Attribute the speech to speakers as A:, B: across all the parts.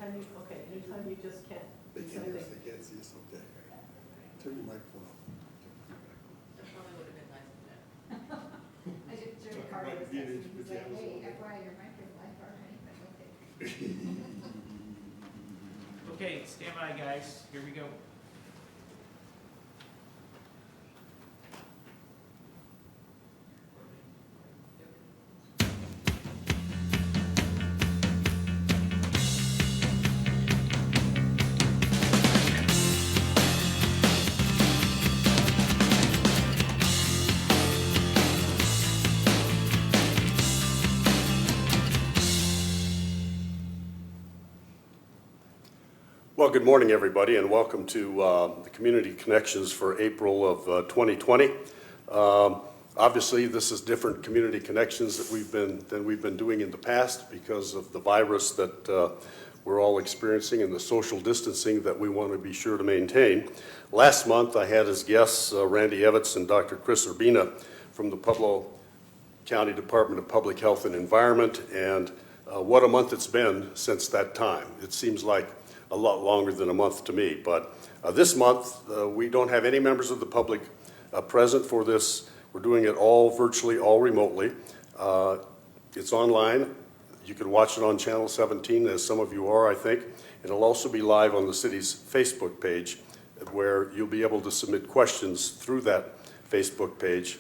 A: anytime you just can't.
B: They can't hear us, they can't see us, okay. Turn your microphone off.
C: That probably would have been nice to know.
D: I should turn your card over,
B: Being in
D: he's like,
B: pajamas
D: hey,
B: all day.
D: FYI, your mic is live or anything, okay.
E: Okay, stand by, guys. Here we go.
F: Well, good morning, everybody, and welcome to the Community Connections for April of 2020. Obviously, this is different community connections that we've been doing in the past because of the virus that we're all experiencing and the social distancing that we want to be sure to maintain. Last month, I had as guests Randy Evitz and Dr. Chris Urbina from the Pueblo County Department of Public Health and Environment, and what a month it's been since that time. It seems like a lot longer than a month to me, but this month we don't have any members of the public present for this. We're doing it all virtually, all remotely. It's online. You can watch it on Channel 17, as some of you are, I think. It'll also be live on the city's Facebook page, where you'll be able to submit questions through that Facebook page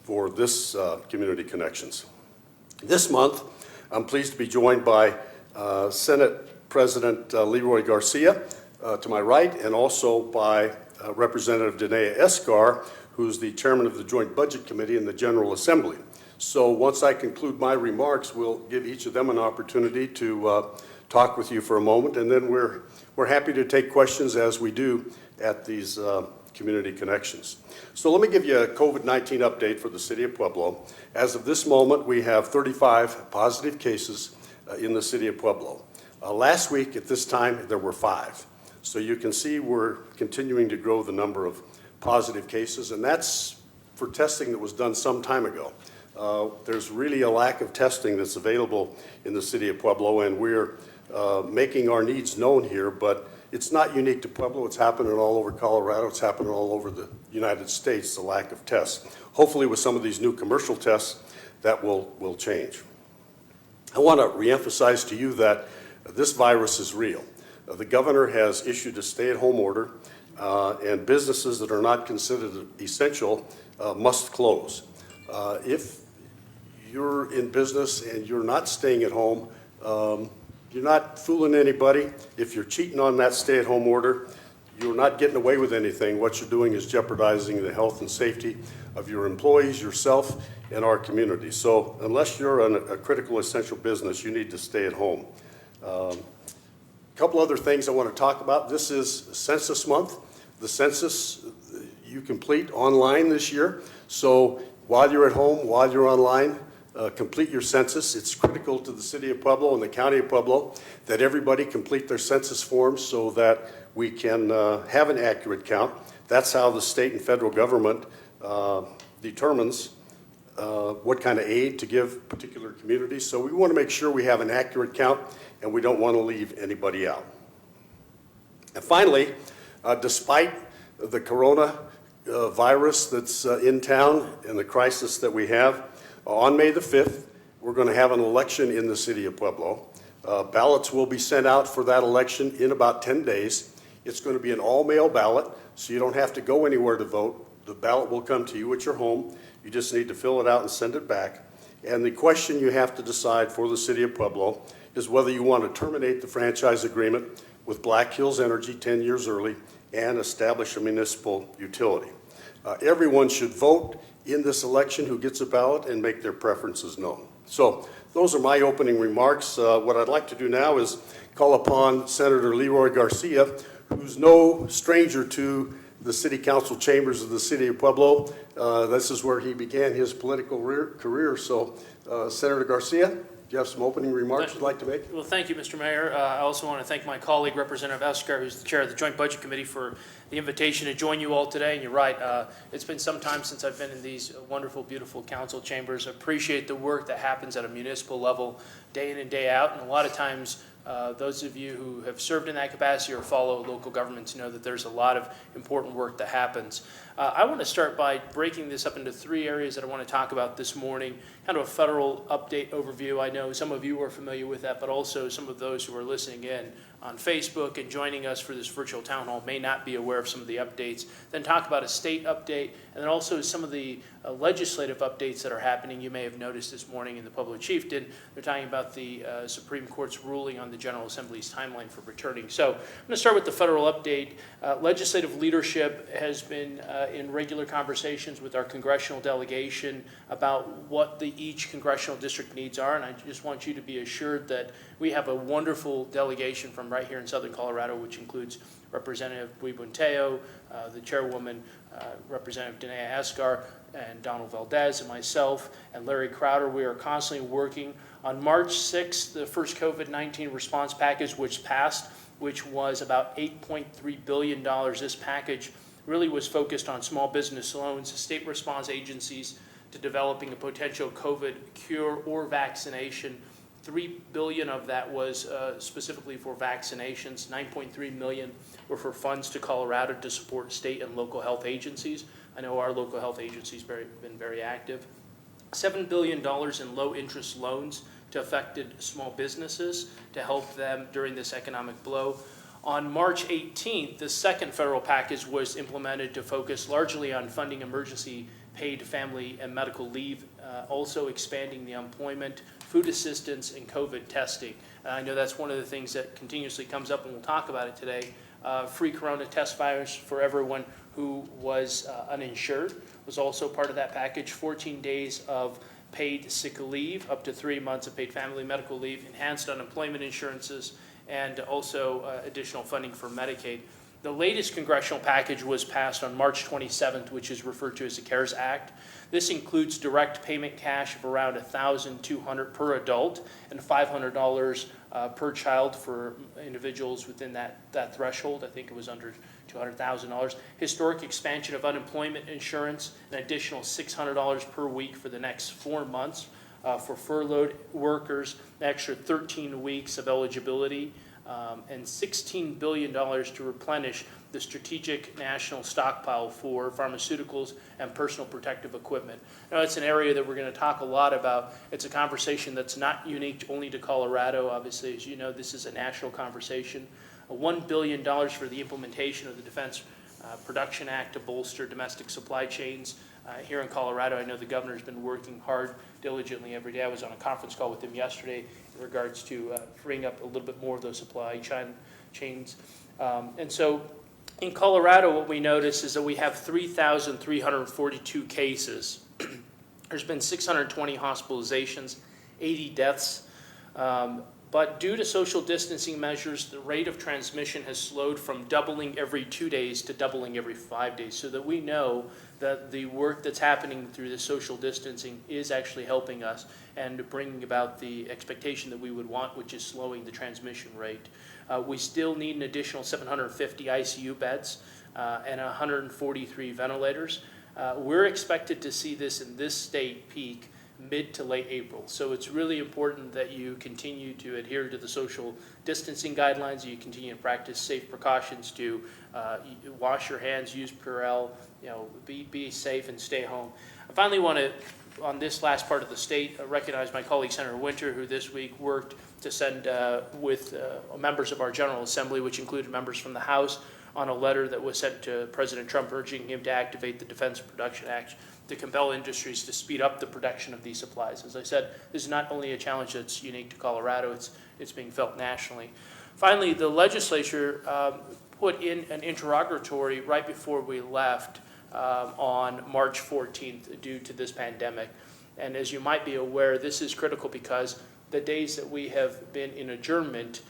F: for this Community Connections. This month, I'm pleased to be joined by Senate President Leroy Garcia to my right, and also by Representative Danae Escar, who's the chairman of the Joint Budget Committee in the General Assembly. So once I conclude my remarks, we'll give each of them an opportunity to talk with you for a moment, and then we're happy to take questions as we do at these Community Connections. So let me give you a COVID-19 update for the city of Pueblo. As of this moment, we have 35 positive cases in the city of Pueblo. Last week at this time, there were 5. So you can see we're continuing to grow the number of positive cases, and that's for testing that was done some time ago. There's really a lack of testing that's available in the city of Pueblo, and we're making our needs known here, but it's not unique to Pueblo. It's happening all over Colorado. It's happening all over the United States, the lack of tests. Hopefully with some of these new commercial tests, that will change. I want to reemphasize to you that this virus is real. The governor has issued a stay-at-home order, and businesses that are not considered essential must close. If you're in business and you're not staying at home, you're not fooling anybody. If you're cheating on that stay-at-home order, you're not getting away with anything. What you're doing is jeopardizing the health and safety of your employees, yourself, and our community. So unless you're a critical essential business, you need to stay at home. A couple other things I want to talk about. This is Census Month. The census you complete online this year. So while you're at home, while you're online, complete your census. It's critical to the city of Pueblo and the county of Pueblo that everybody complete their census forms so that we can have an accurate count. That's how the state and federal government determines what kind of aid to give particular communities. So we want to make sure we have an accurate count, and we don't want to leave anybody out. And finally, despite the corona virus that's in town and the crisis that we have, on May the 5th, we're going to have an election in the city of Pueblo. Ballots will be sent out for that election in about 10 days. It's going to be an all-mail ballot, so you don't have to go anywhere to vote. The ballot will come to you at your home. You just need to fill it out and send it back. And the question you have to decide for the city of Pueblo is whether you want to terminate the franchise agreement with Black Hills Energy 10 years early and establish a municipal utility. Everyone should vote in this election who gets a ballot and make their preferences known. So those are my opening remarks. What I'd like to do now is call upon Senator Leroy Garcia, who's no stranger to the city council chambers of the city of Pueblo. This is where he began his political career. So Senator Garcia, do you have some opening remarks you'd like to make?
E: Well, thank you, Mr. Mayor. I also want to thank my colleague, Representative Escar, who's the chair of the Joint Budget Committee, for the invitation to join you all today. And you're right, it's been some time since I've been in these wonderful, beautiful council chambers. I appreciate the work that happens at a municipal level day in and day out. And a lot of times Those of you who have served in that capacity or follow local governments know that there's a lot of important work that happens. I want to start by breaking this up into three areas that I want to talk about this morning. Kind of a federal update overview. I know some of you are familiar with that, but also some of those who are listening in on Facebook and joining us for this virtual town hall may not be aware of some of the updates. Then talk about a state update, and then also some of the legislative updates that are happening. You may have noticed this morning in the Public Chief did. They're talking about the Supreme Court's ruling on the General Assembly's timeline for returning. So I'm going to start with the federal update. Legislative leadership has been in regular conversations with our congressional delegation about what each congressional district needs are, and I just want you to be assured that we have a wonderful delegation from right here in Southern Colorado, which includes Representative Buibunteyo, the chairwoman, Representative Danae Asgar, and Donald Valdez, and myself, and Larry Crowder. We are constantly working. On March 6th, the first COVID-19 response package, which passed, which was about $8.3 billion. This package really was focused on small business loans, state response agencies, to developing a potential COVID cure or vaccination. $3 billion of that was specifically for vaccinations. $9.3 million were for funds to Colorado to support state and local health agencies. I know our local health agencies have been very active. $7 billion in low-interest loans to affected small businesses to help them during this economic blow. On March 18th, the second federal package was implemented to focus largely on funding emergency paid family and medical leave, also expanding the employment, food assistance, and COVID testing. I know that's one of the things that continuously comes up, and we'll talk about it today. Free corona test virus for everyone who was uninsured was also part of that package. 14 days of paid sick leave, up to 3 months of paid family medical leave, enhanced unemployment insurances, and also additional funding for Medicaid. The latest congressional package was passed on March 27th, which is referred to as the CARES Act. This includes direct payment cash of around $1,200 per adult and $500 per child for individuals within that threshold. I think it was under $200,000. Historic expansion of unemployment insurance, an additional $600 per week for the next 4 months for furloughed workers, an extra 13 weeks of eligibility, and $16 billion to replenish the strategic national stockpile for pharmaceuticals and personal protective equipment. Now, it's an area that we're going to talk a lot about. It's a conversation that's not unique only to Colorado. Obviously, as you know, this is a national conversation. $1 billion for the implementation of the Defense Production Act to bolster domestic supply chains. Here in Colorado, I know the governor's been working hard, diligently every day. I was on a conference call with him yesterday in regards to freeing up a little bit more of those supply chains. And so in Colorado, what we notice is that we have 3,342 cases. There's been 620 hospitalizations, 80 deaths. But due to social distancing measures, the rate of transmission has slowed from doubling every 2 days to doubling every 5 days, so that we know that the work that's happening through the social distancing is actually helping us and bringing about the expectation that we would want, which is slowing the transmission rate. We still need an additional 750 ICU beds and 143 ventilators. We're expected to see this in this state peak mid to late April. So it's really important that you continue to adhere to the social distancing guidelines, you continue to practice safe precautions to wash your hands, use Purell, be safe and stay home. I finally want to, on this last part of the state, recognize my colleague Senator Winter, who this week worked to send with members of our General Assembly, which included members from the House, on a letter that was sent to President Trump urging him to activate the Defense Production Act to compel industries to speed up the production of these supplies. As I said, this is not only a challenge that's unique to Colorado, it's being felt nationally. Finally, the legislature put in an interrogatory right before we left on March 14th due to this pandemic. And as you might be aware, this is critical because the days that we have been in adjournment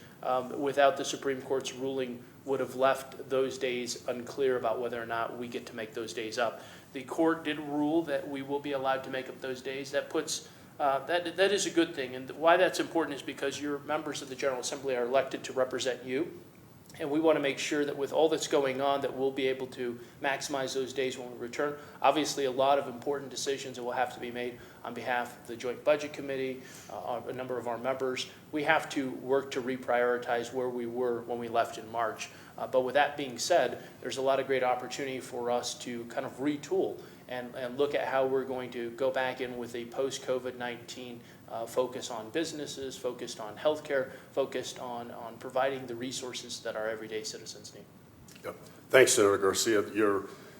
E: without the Supreme Court's ruling would have left those days unclear about whether or not we get to make those days up. The court did rule that we will be allowed to make up those days. That puts that is a good thing, and why that's important is because your members of the General Assembly are elected to represent you, And we want to make sure that with all that's going on, that we'll be able to maximize those days when we return. Obviously, a lot of important decisions that will have to be made on behalf of the Joint Budget Committee, a number of our members. We have to work to reprioritize where we were when we left in March. But with that being said, there's a lot of great opportunity for us to kind of retool and look at how we're going to go back in with a post-COVID-19 focus on businesses, focused on healthcare, focused on providing the resources that our everyday citizens need.
F: Yep. Thanks, Senator Garcia.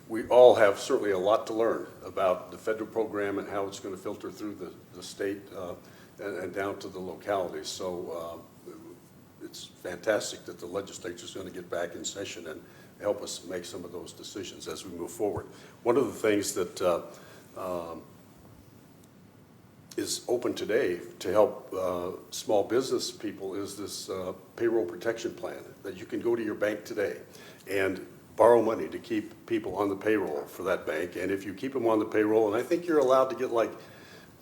F: We all have certainly a lot to learn about the federal program and how it's going to filter through the state and down to the localities. So it's fantastic that the legislature is going to get back in session and help us make some of those decisions as we move forward. One of the things that is open today to help small business people is this payroll protection plan that you can go to your bank today and borrow money to keep people on the payroll for that bank. And if you keep them on the payroll, and I think you're allowed to get like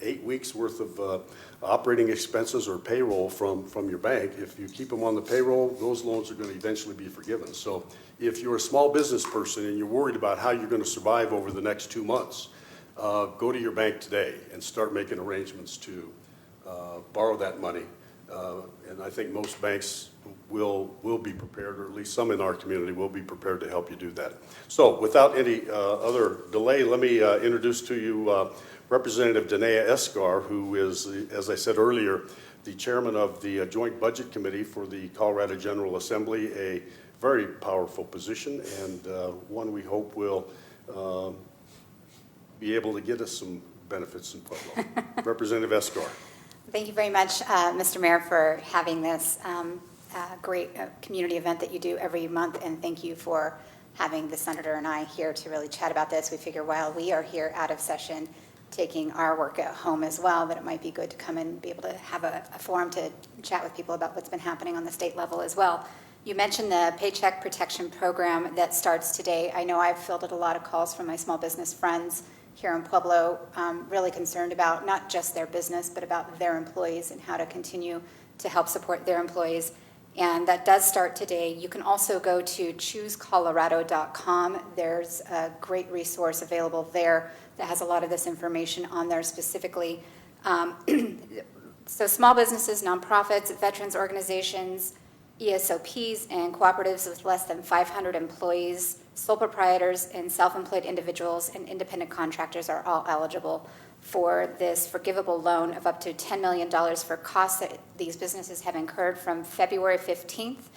F: 8 weeks worth of operating expenses or payroll from your bank. If you keep them on the payroll, those loans are going to eventually be forgiven. So if you're a small business person and you're worried about how you're going to survive over the next 2 months, go to your bank today and start making arrangements to borrow that money. And I think most banks will be prepared, or at least some in our community will be prepared to help you do that. So without any other delay, let me introduce to you Representative Danae Escar, who is, as I said earlier, the chairman of the Joint Budget Committee for the Colorado General Assembly, a very powerful position and one we hope will be able to get us some benefits in Pueblo. Representative Escar.
D: Thank you very much, Mr. Mayor, for having this great community event that you do every month, and thank you for having the senator and I here to really chat about this. We figure while we are here out of session, taking our work at home as well, that it might be good to come and be able to have a forum to chat with people about what's been happening on the state level as well. You mentioned the Paycheck Protection Program that starts today. I know I've fielded a lot of calls from my small business friends here in Pueblo, really concerned about not just their business, but about their employees and how to continue to help support their employees. And that does start today. You can also go to choosecolorado.com. There's a great resource available there that has a lot of this information on there specifically. So small businesses, nonprofits, veterans organizations, ESOPs, and cooperatives with less than 500 employees, sole proprietors, and self-employed individuals and independent contractors are all eligible for this forgivable loan of up to $10 million for costs that these businesses have incurred from February 15th,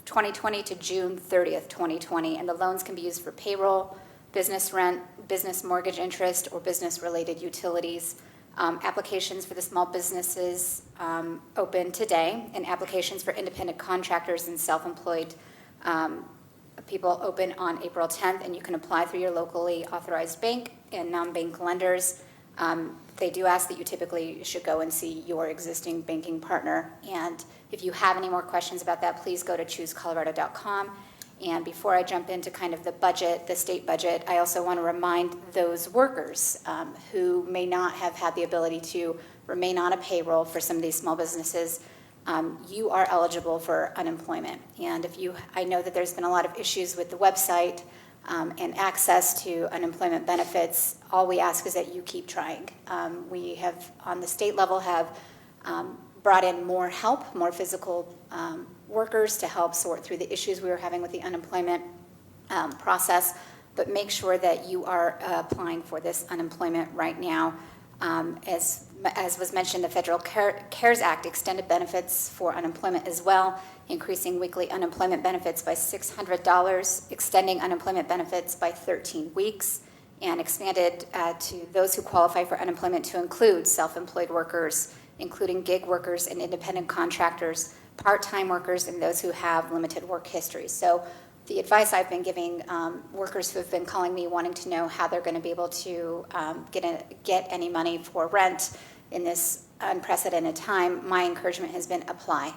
D: 2020 to June 30th, 2020. And the loans can be used for payroll, business rent, business mortgage interest, or business-related utilities. Applications for the small businesses open today, and applications for independent contractors and self-employed people open on April 10th, and you can apply through your locally authorized bank and non-bank lenders. They do ask that you typically should go and see your existing banking partner. And if you have any more questions about that, please go to choosecolorado.com. And before I jump into kind of the budget, the state budget, I also want to remind those workers who may not have had the ability to remain on a payroll for some of these small businesses, you are eligible for unemployment. And I know that there's been a lot of issues with the website and access to unemployment benefits. All we ask is that you keep trying. We have, on the state level, have brought in more help, more physical workers to help sort through the issues we were having with the unemployment process, but make sure that you are applying for this unemployment right now. As was mentioned, the Federal CARES Act extended benefits for unemployment as well, increasing weekly unemployment benefits by $600, extending unemployment benefits by 13 weeks, and expanded to those who qualify for unemployment to include self-employed workers, including gig workers and independent contractors, part-time workers, and those who have limited work history. So the advice I've been giving workers who have been calling me wanting to know how they're going to be able to get any money for rent in this unprecedented time, my encouragement has been apply.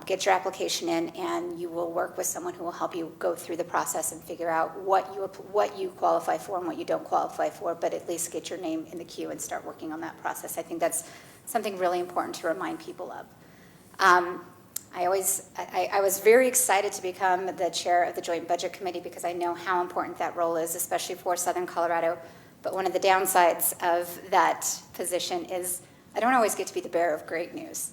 D: Get your application in, and you will work with someone who will help you go through the process and figure out what you qualify for and what you don't qualify for, but at least get your name in the queue and start working on that process. I think that's something really important to remind people of. I was very excited to become the chair of the Joint Budget Committee because I know how important that role is, especially for Southern Colorado. But one of the downsides of that position is I don't always get to be the bearer of great news.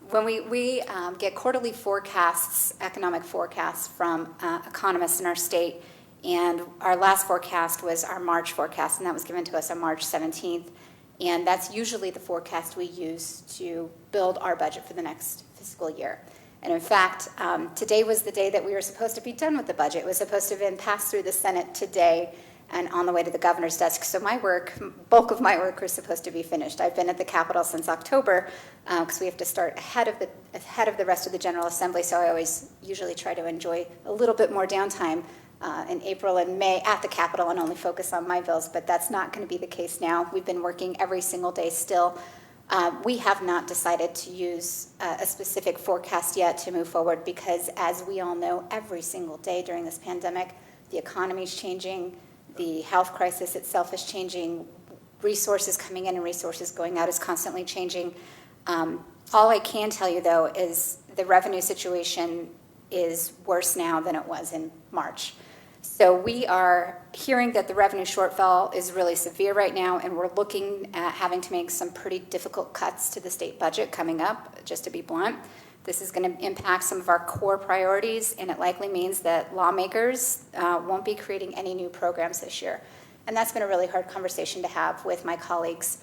D: When we get quarterly forecasts, economic forecasts from economists in our state, and our last forecast was our March forecast, and that was given to us on March 17th. And that's usually the forecast we use to build our budget for the next fiscal year. And in fact, today was the day that we were supposed to be done with the budget. It was supposed to have been passed through the Senate today and on the way to the governor's desk. So my work, bulk of my work, was supposed to be finished. I've been at the Capitol since October because we have to start ahead of the rest of the General Assembly. So I always usually try to enjoy a little bit more downtime in April and May at the Capitol and only focus on my bills, but that's not going to be the case now. We've been working every single day still. We have not decided to use a specific forecast yet to move forward because, as we all know, every single day during this pandemic, the economy is changing, the health crisis itself is changing, resources coming in and resources going out is constantly changing. All I can tell you, though, is the revenue situation is worse now than it was in March. So we are hearing that the revenue shortfall is really severe right now, and we're looking at having to make some pretty difficult cuts to the state budget coming up, just to be blunt. This is going to impact some of our core priorities, and it likely means that lawmakers won't be creating any new programs this year. And that's been a really hard conversation to have with my colleagues,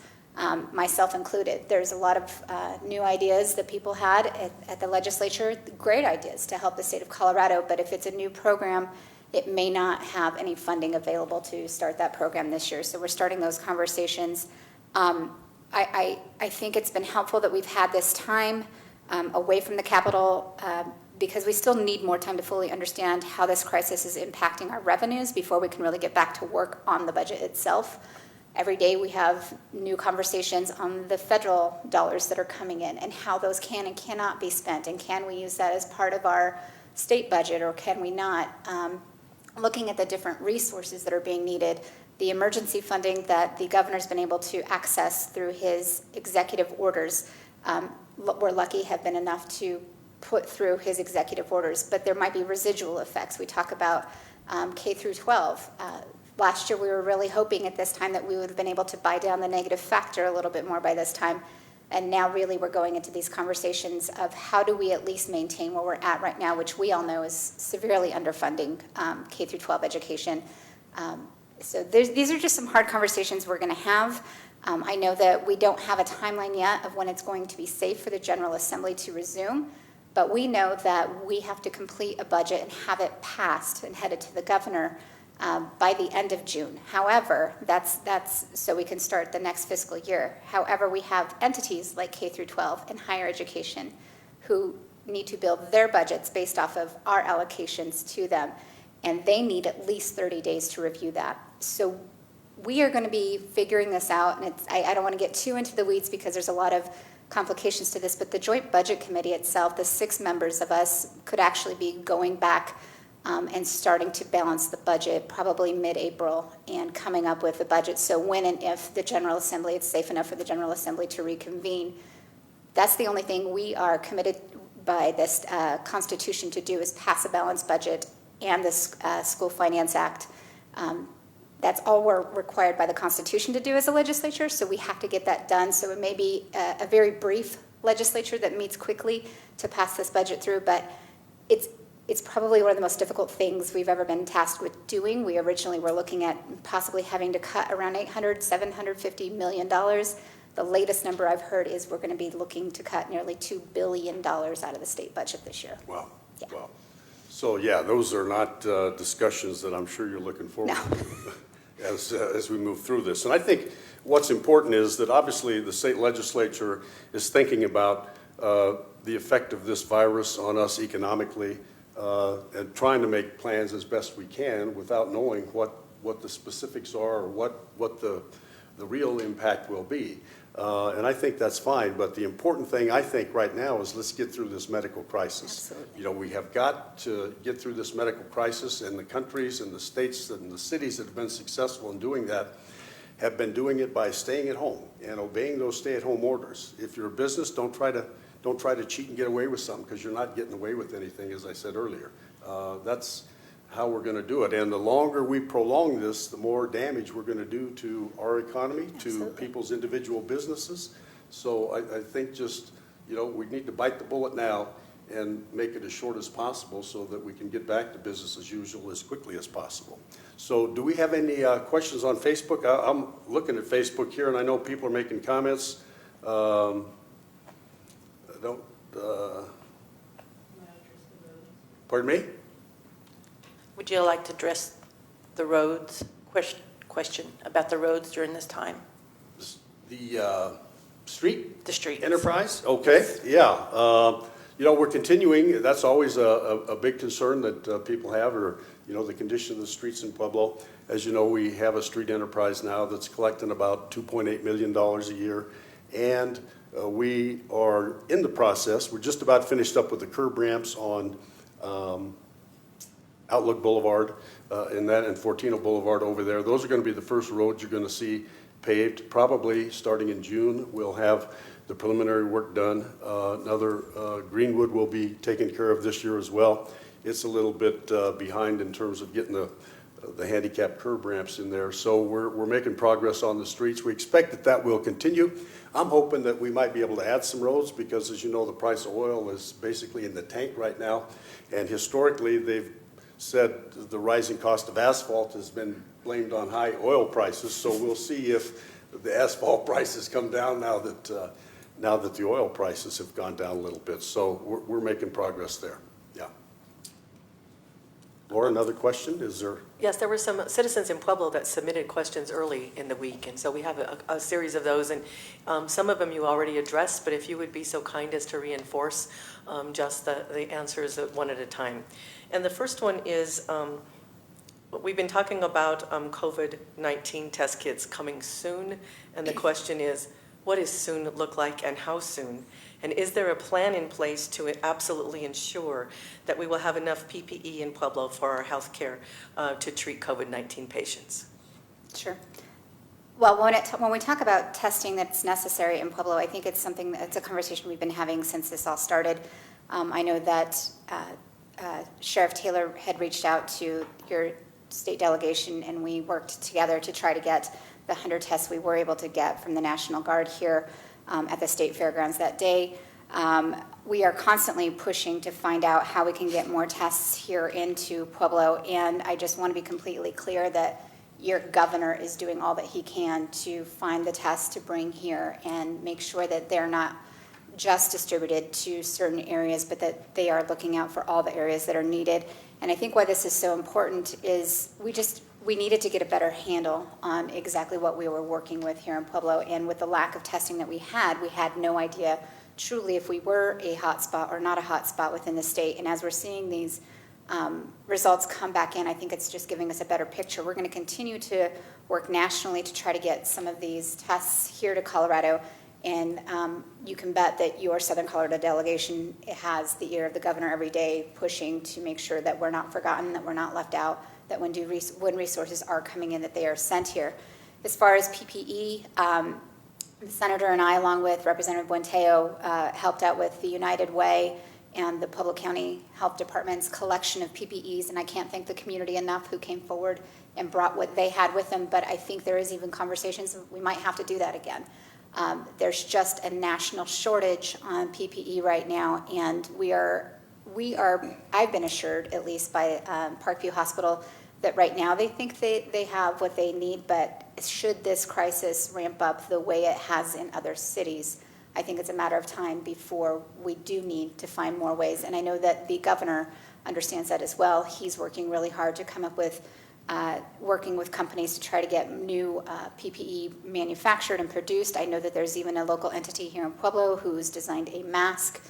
D: myself included. There's a lot of new ideas that people had at the legislature, great ideas to help the state of Colorado, but if it's a new program, it may not have any funding available to start that program this year. So we're starting those conversations. I think it's been helpful that we've had this time away from the Capitol because we still need more time to fully understand how this crisis is impacting our revenues before we can really get back to work on the budget itself. Every day we have new conversations on the federal dollars that are coming in and how those can and cannot be spent, and can we use that as part of our state budget or can we not? Looking at the different resources that are being needed, the emergency funding that the governor's been able to access through his executive orders, we're lucky have been enough to put through his executive orders, but there might be residual effects. We talk about K through 12. Last year we were really hoping at this time that we would have been able to buy down the negative factor a little bit more by this time. And now really we're going into these conversations of how do we at least maintain where we're at right now, which we all know is severely underfunding K through 12 education. So these are just some hard conversations we're going to have. I know that we don't have a timeline yet of when it's going to be safe for the General Assembly to resume, but we know that we have to complete a budget and have it passed and headed to the governor by the end of June. However, that's so we can start the next fiscal year. However, we have entities like K through 12 and higher education who need to build their budgets based off of our allocations to them, and they need at least 30 days to review that. So we are going to be figuring this out, and I don't want to get too into the weeds because there's a lot of complications to this, but the Joint Budget Committee itself, the 6 members of us, could actually be going back and starting to balance the budget probably mid-April and coming up with a budget. So when and if the General Assembly, it's safe enough for the General Assembly to reconvene, that's the only thing we are committed by this Constitution to do is pass a balanced budget and this School Finance Act. That's all we're required by the Constitution to do as a legislature, so we have to get that done. So it may be a very brief legislature that meets quickly to pass this budget through, but it's probably one of the most difficult things we've ever been tasked with doing. We originally were looking at possibly having to cut around $750 million. The latest number I've heard is we're going to be looking to cut nearly $2 billion out of the state budget this year.
F: Wow.
D: Yeah.
F: Wow. So, yeah, those are not discussions that I'm sure you're looking forward to as we move through this. And I think what's important is that obviously the state legislature is thinking about the effect of this virus on us economically and trying to make plans as best we can without knowing what the specifics are or what the real impact will be. And I think that's fine, but the important thing I think right now is let's get through this medical crisis.
D: Absolutely.
F: You know, we have got to get through this medical crisis, and the countries and the states and the cities that have been successful in doing that have been doing it by staying at home and obeying those stay-at-home orders. If you're a business, don't try to don't try to cheat and get away with something, because you're not getting away with anything, as I said earlier. That's how we're going to do it. And the longer we prolong this, the more damage we're going to do to our economy, to
D: Absolutely.
F: people's individual businesses. So I think just, we need to bite the bullet now and make it as short as possible so that we can get back to business as usual as quickly as possible. So do we have any questions on Facebook? I'm looking at Facebook here, and I know people are making comments. I don't, pardon me?
C: Would you like to address the roads, question about the roads during this time?
F: The street?
C: The streets.
F: Enterprise? Okay, yeah. We're continuing. That's always a big concern that people have, or, the condition of the streets in Pueblo. As you know, we have a street enterprise now that's collecting about $2.8 million a year. And we are in the process. We're just about finished up with the curb ramps on Outlook Boulevard and Fortino Boulevard over there. Those are going to be the first roads you're going to see paved. Probably starting in June, we'll have the preliminary work done. Another Greenwood will be taken care of this year as well. It's a little bit behind in terms of getting the handicap curb ramps in there. So we're making progress on the streets. We expect that will continue. I'm hoping that we might be able to add some roads because, as you know, the price of oil is basically in the tank right now. And historically, they've said the rising cost of asphalt has been blamed on high oil prices. So we'll see if the asphalt prices come down now that the oil prices have gone down a little bit. So we're making progress there. Yeah. Laura, another question? Is there?
G: Yes, there were some citizens in Pueblo that submitted questions early in the week, and so we have a series of those, and some of them you already addressed, but if you would be so kind as to reinforce just the answers one at a time. And the first one is, we've been talking about COVID-19 test kits coming soon, and the question is, what does soon look like and how soon? And is there a plan in place to absolutely ensure that we will have enough PPE in Pueblo for our health care to treat COVID-19 patients?
D: Sure. Well, when we talk about testing that's necessary in Pueblo, I think it's a conversation we've been having since this all started. I know that Sheriff Taylor had reached out to your state delegation, and we worked together to try to get the 100 tests we were able to get from the National Guard here at the state fairgrounds that day. We are constantly pushing to find out how we can get more tests here into Pueblo, and I just want to be completely clear that your governor is doing all that he can to find the tests to bring here and make sure that they're not just distributed to certain areas, but that they are looking out for all the areas that are needed. And I think why this is so important is we needed to get a better handle on exactly what we were working with here in Pueblo. And with the lack of testing that we had no idea truly if we were a hotspot or not a hotspot within the state. And as we're seeing these results come back in, I think it's just giving us a better picture. We're going to continue to work nationally to try to get some of these tests here to Colorado. And you can bet that your Southern Colorado delegation has the ear of the governor every day, pushing to make sure that we're not forgotten, that we're not left out, that when resources are coming in, that they are sent here. As far as PPE, the senator and I, along with Representative Buenteo, helped out with the United Way and the Pueblo County Health Department's collection of PPEs, and I can't thank the community enough who came forward and brought what they had with them, but I think there is even conversations, we might have to do that again. There's just a national shortage on PPE right now, and I've been assured, at least by Parkview Hospital, that right now they think they have what they need, but should this crisis ramp up the way it has in other cities, I think it's a matter of time before we do need to find more ways. And I know that the governor understands that as well. He's working really hard to come up with working with companies to try to get new PPE manufactured and produced. I know that there's even a local entity here in Pueblo who's designed a mask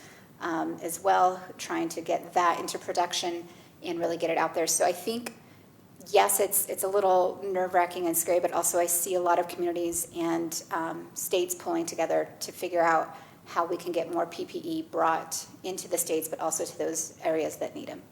D: as well, trying to get that into production and really get it out there. So I think, yes, it's a little nerve-wracking and scary, but also I see a lot of communities and states pulling together to figure out how we can get more PPE brought into the states, but also to those areas that need them.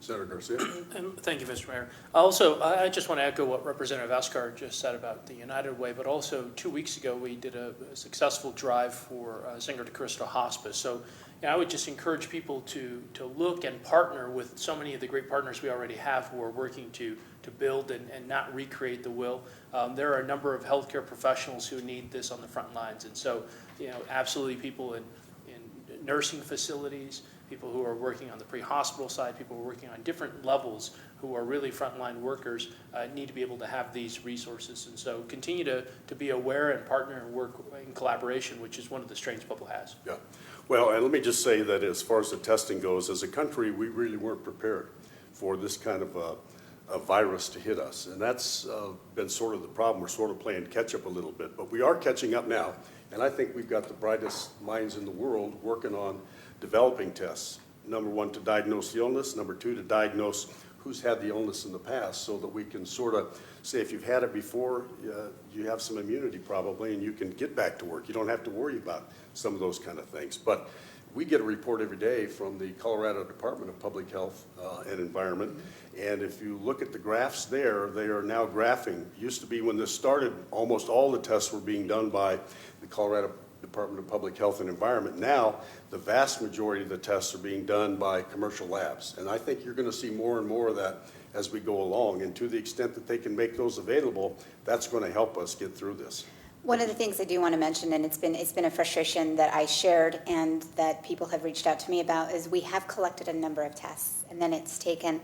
F: Senator Garcia?
E: Thank you, Mr. Mayor. Also, I just want to echo what Representative Eskar just said about the United Way, but also 2 weeks ago, we did a successful drive for Singer de Cristo Hospice. So I would just encourage people to look and partner with so many of the great partners we already have who are working to build and not recreate the will. There are a number of healthcare professionals who need this on the front lines. And so, absolutely people in nursing facilities, people who are working on the pre-hospital side, people who are working on different levels who are really frontline workers need to be able to have these resources. And so continue to be aware and partner and work in collaboration, which is one of the strengths Pueblo has.
F: Yeah. Well, and let me just say that as far as the testing goes, as a country, we really weren't prepared for this kind of a virus to hit us. And that's been sort of the problem. We're sort of playing catch up a little bit, but we are catching up now. And I think we've got the brightest minds in the world working on developing tests. Number one, to diagnose the illness. Number two, to diagnose who's had the illness in the past so that we can sort of say if you've had it before, you have some immunity probably and you can get back to work. You don't have to worry about some of those kind of things. But we get a report every day from the Colorado Department of Public Health and Environment. And if you look at the graphs there, they are now graphing. It used to be when this started, almost all the tests were being done by the Colorado Department of Public Health and Environment. Now, the vast majority of the tests are being done by commercial labs. And I think you're going to see more and more of that as we go along. And to the extent that they can make those available, that's going to help us get through this.
D: One of the things I do want to mention, and it's been a frustration that I shared and that people have reached out to me about, is we have collected a number of tests, and then it's taken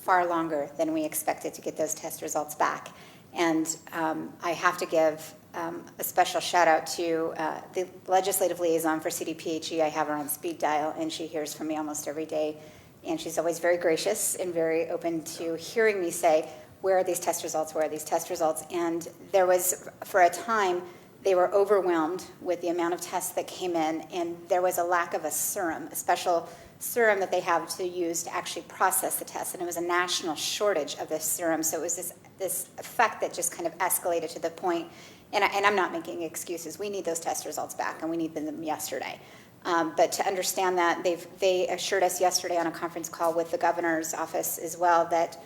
D: far longer than we expected to get those test results back. And I have to give a special shout out to the legislative liaison for CDPHE. I have her on speed dial, and she hears from me almost every day. And she's always very gracious and very open to hearing me say, where are these test results? Where are these test results? And there was, for a time, they were overwhelmed with the amount of tests that came in, and there was a lack of a serum, a special serum that they have to use to actually process the tests. And it was a national shortage of this serum. So it was this effect that just kind of escalated to the point, and I'm not making excuses. We need those test results back, and we need them yesterday. But to understand that, they assured us yesterday on a conference call with the governor's office as well that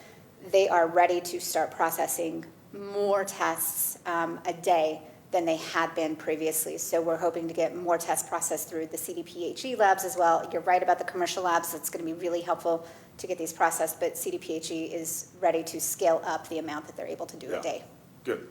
D: they are ready to start processing more tests a day than they had been previously. So we're hoping to get more tests processed through the CDPHE labs as well. You're right about the commercial labs. It's going to be really helpful to get these processed, but CDPHE is ready to scale up the amount that they're able to do a day.
F: Good.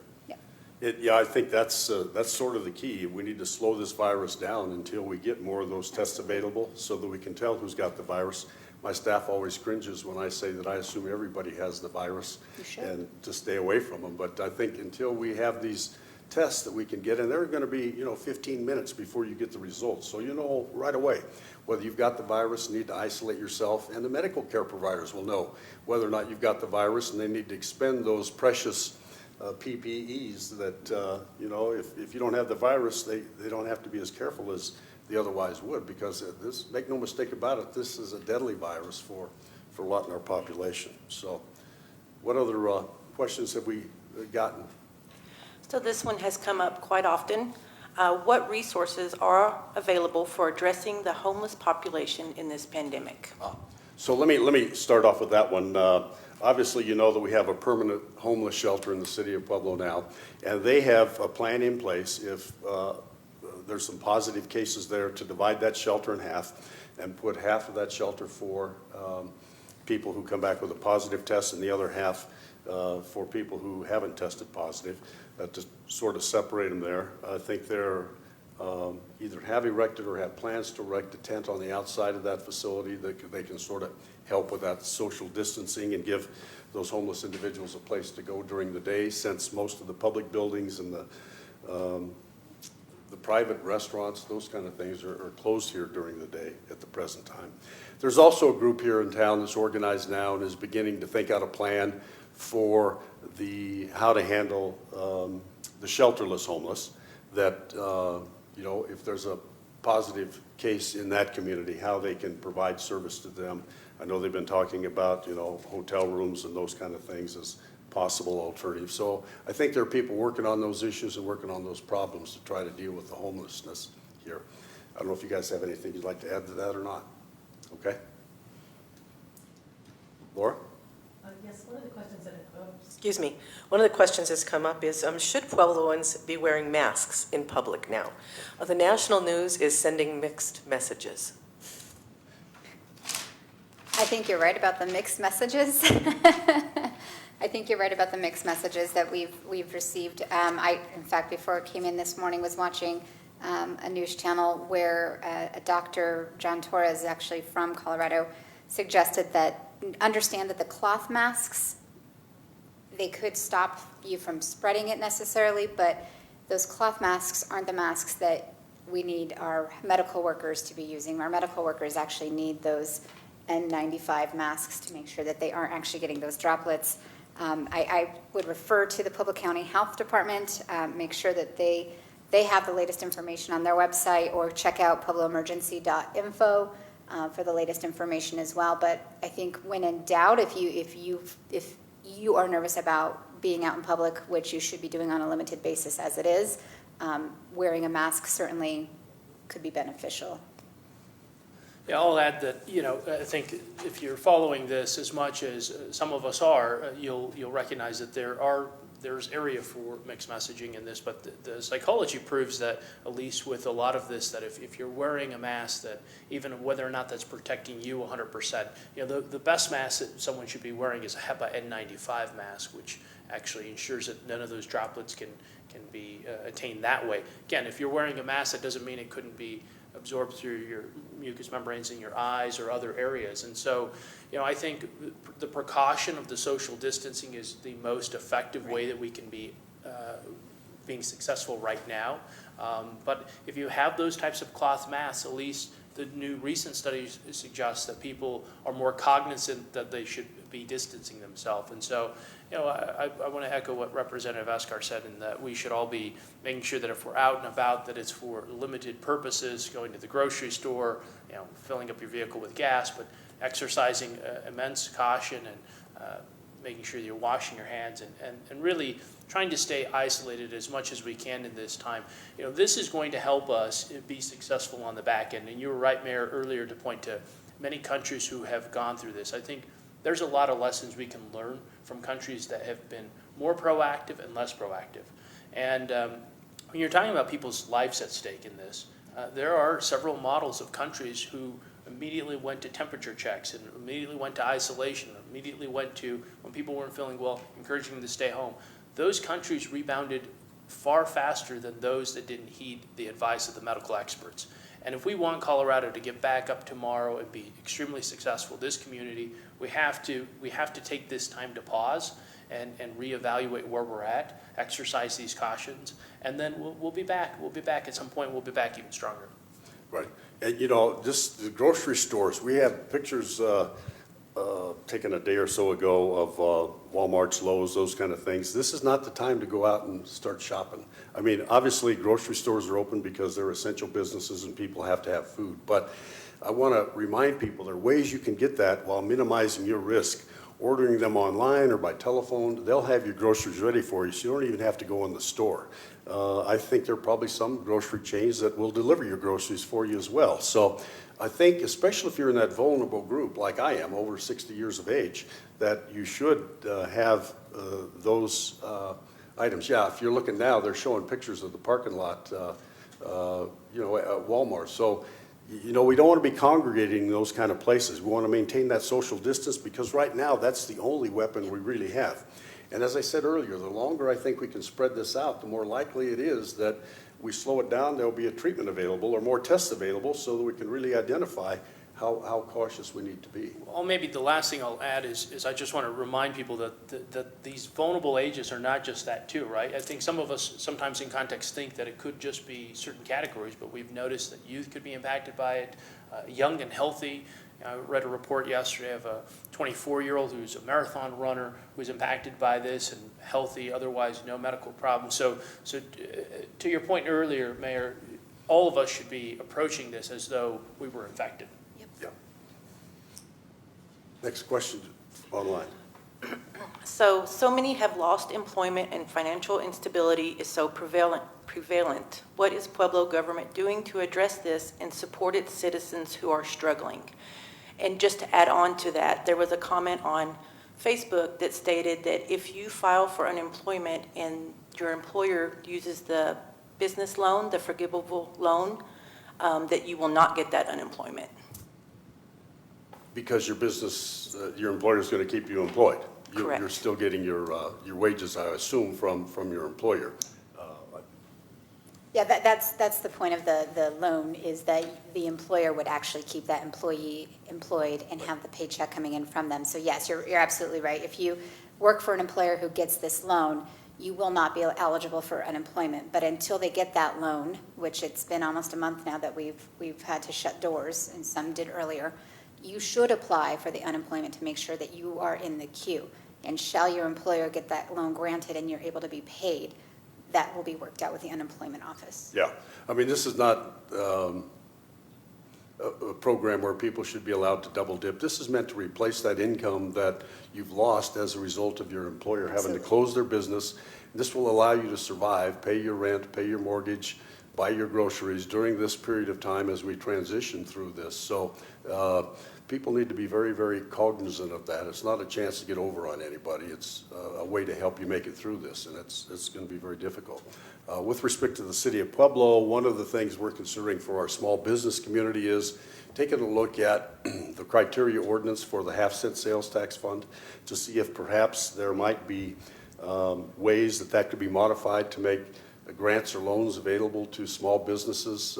D: Yeah.
F: I think that's sort of the key. We need to slow this virus down until we get more of those tests available so that we can tell who's got the virus. My staff always cringes when I say that I assume everybody has the virus and to stay away from them. But I think until we have these tests that we can get, and they're going to be, 15 minutes before you get the results. So you know right away whether you've got the virus, need to isolate yourself, and the medical care providers will know whether or not you've got the virus, and they need to expend those precious PPEs that, if you don't have the virus, they don't have to be as careful as they otherwise would, because this, make no mistake about it, this is a deadly virus for a lot in our population. So what other questions have we gotten?
C: So this one has come up quite often. What resources are available for addressing the homeless population in this pandemic?
F: So let me start off with that one. Obviously, you know that we have a permanent homeless shelter in the city of Pueblo now, and they have a plan in place if there's some positive cases there to divide that shelter in half and put half of that shelter for people who come back with a positive test and the other half for people who haven't tested positive, to sort of separate them there. I think they're either have erected or have plans to erect a tent on the outside of that facility that they can sort of help with that social distancing and give those homeless individuals a place to go during the day, since most of the public buildings and the private restaurants, those kind of things are closed here during the day at the present time. There's also a group here in town that's organized now and is beginning to think out a plan for how to handle the shelterless homeless, that if there's a positive case in that community, how they can provide service to them. I know they've been talking about hotel rooms and those kind of things as possible alternatives. So I think there are people working on those issues and working on those problems to try to deal with the homelessness here. I don't know if you guys have anything you'd like to add to that or not. Okay. Laura?
A: Yes, one of the questions that,
G: Excuse me. One of the questions that's come up is, should Puebloans be wearing masks in public now? The national news is sending mixed messages.
D: I think you're right about the mixed messages. I think you're right about the mixed messages that we've received. In fact, before I came in this morning, was watching a news channel where a Dr. John Torres, actually from Colorado, suggested that understand that the cloth masks, they could stop you from spreading it necessarily, but those cloth masks aren't the masks that we need our medical workers to be using. Our medical workers actually need those N95 masks to make sure that they aren't actually getting those droplets. I would refer to the Pueblo County Health Department, make sure that they have the latest information on their website, or check out puebloemergency.info for the latest information as well. But I think when in doubt, if you are nervous about being out in public, which you should be doing on a limited basis as it is, wearing a mask certainly could be beneficial.
E: Yeah, I'll add that, I think if you're following this as much as some of us are, you'll recognize that there's area for mixed messaging in this, but the psychology proves that, at least with a lot of this, that if you're wearing a mask, that even whether or not that's protecting you 100%, the best mask that someone should be wearing is a HEPA N95 mask, which actually ensures that none of those droplets can be attained that way. Again, if you're wearing a mask, that doesn't mean it couldn't be absorbed through your mucous membranes in your eyes or other areas. And so, I think the precaution of the social distancing is the most effective way that we can be being successful right now. But if you have those types of cloth masks, at least the new recent studies suggest that people are more cognizant that they should be distancing themselves. And so, I want to echo what Representative Escar said, in that we should all be making sure that if we're out and about, that it's for limited purposes, going to the grocery store, filling up your vehicle with gas, but exercising immense caution and making sure that you're washing your hands and really trying to stay isolated as much as we can in this time. This is going to help us be successful on the back end. And you were right, Mayor, earlier to point to many countries who have gone through this. I think there's a lot of lessons we can learn from countries that have been more proactive and less proactive. And when you're talking about people's lives at stake in this, there are several models of countries who immediately went to temperature checks and immediately went to isolation, immediately went to, when people weren't feeling well, encouraging them to stay home. Those countries rebounded far faster than those that didn't heed the advice of the medical experts. And if we want Colorado to get back up tomorrow and be extremely successful, this community, we have to take this time to pause and reevaluate where we're at, exercise these cautions, and then we'll be back. We'll be back at some point. We'll be back even stronger.
F: Right. And, just the grocery stores, we have pictures taken a day or so ago of Walmart's, Lowe's, those kind of things. This is not the time to go out and start shopping. I mean, obviously, grocery stores are open because they're essential businesses and people have to have food. But I want to remind people there are ways you can get that while minimizing your risk. Ordering them online or by telephone, they'll have your groceries ready for you, so you don't even have to go in the store. I think there are probably some grocery chains that will deliver your groceries for you as well. So I think, especially if you're in that vulnerable group, like I am, over 60 years of age, that you should have those items. Yeah, if you're looking now, they're showing pictures of the parking lot, at Walmart. So, we don't want to be congregating in those kind of places. We want to maintain that social distance because right now that's the only weapon we really have. And as I said earlier, the longer I think we can spread this out, the more likely it is that we slow it down, there'll be a treatment available or more tests available so that we can really identify how cautious we need to be.
E: Well, maybe the last thing I'll add is I just want to remind people that these vulnerable ages are not just that too, right? I think some of us sometimes in context think that it could just be certain categories, but we've noticed that youth could be impacted by it, young and healthy. I read a report yesterday of a 24-year-old who's a marathon runner who's impacted by this and healthy, otherwise no medical problems. So to your point earlier, Mayor, all of us should be approaching this as though we were infected.
F: Yeah. Next question online.
C: So many have lost employment and financial instability is so prevalent. What is Pueblo government doing to address this and support its citizens who are struggling? And just to add on to that, there was a comment on Facebook that stated that if you file for unemployment and your employer uses the business loan, the forgivable loan, that you will not get that unemployment.
F: Because your business, your employer is going to keep you employed. You're
C: Correct.
F: still getting your wages, I assume, from your employer.
D: Yeah, that's the point of the loan, is that the employer would actually keep that employee employed and have the paycheck coming in from them. So yes, you're absolutely right. If you work for an employer who gets this loan, you will not be eligible for unemployment. But until they get that loan, which it's been almost a month now that we've had to shut doors, and some did earlier, you should apply for the unemployment to make sure that you are in the queue. And shall your employer get that loan granted and you're able to be paid, that will be worked out with the unemployment office.
F: Yeah, I mean, this is not a program where people should be allowed to double dip. This is meant to replace that income that you've lost as a result of your employer having to
D: Absolutely.
F: close their business. This will allow you to survive, pay your rent, pay your mortgage, buy your groceries during this period of time as we transition through this. So people need to be very, very cognizant of that. It's not a chance to get over on anybody. It's a way to help you make it through this, and it's going to be very difficult. With respect to the city of Pueblo, one of the things we're considering for our small business community is taking a look at the criteria ordinance for the half-cent sales tax fund to see if perhaps there might be ways that could be modified to make grants or loans available to small businesses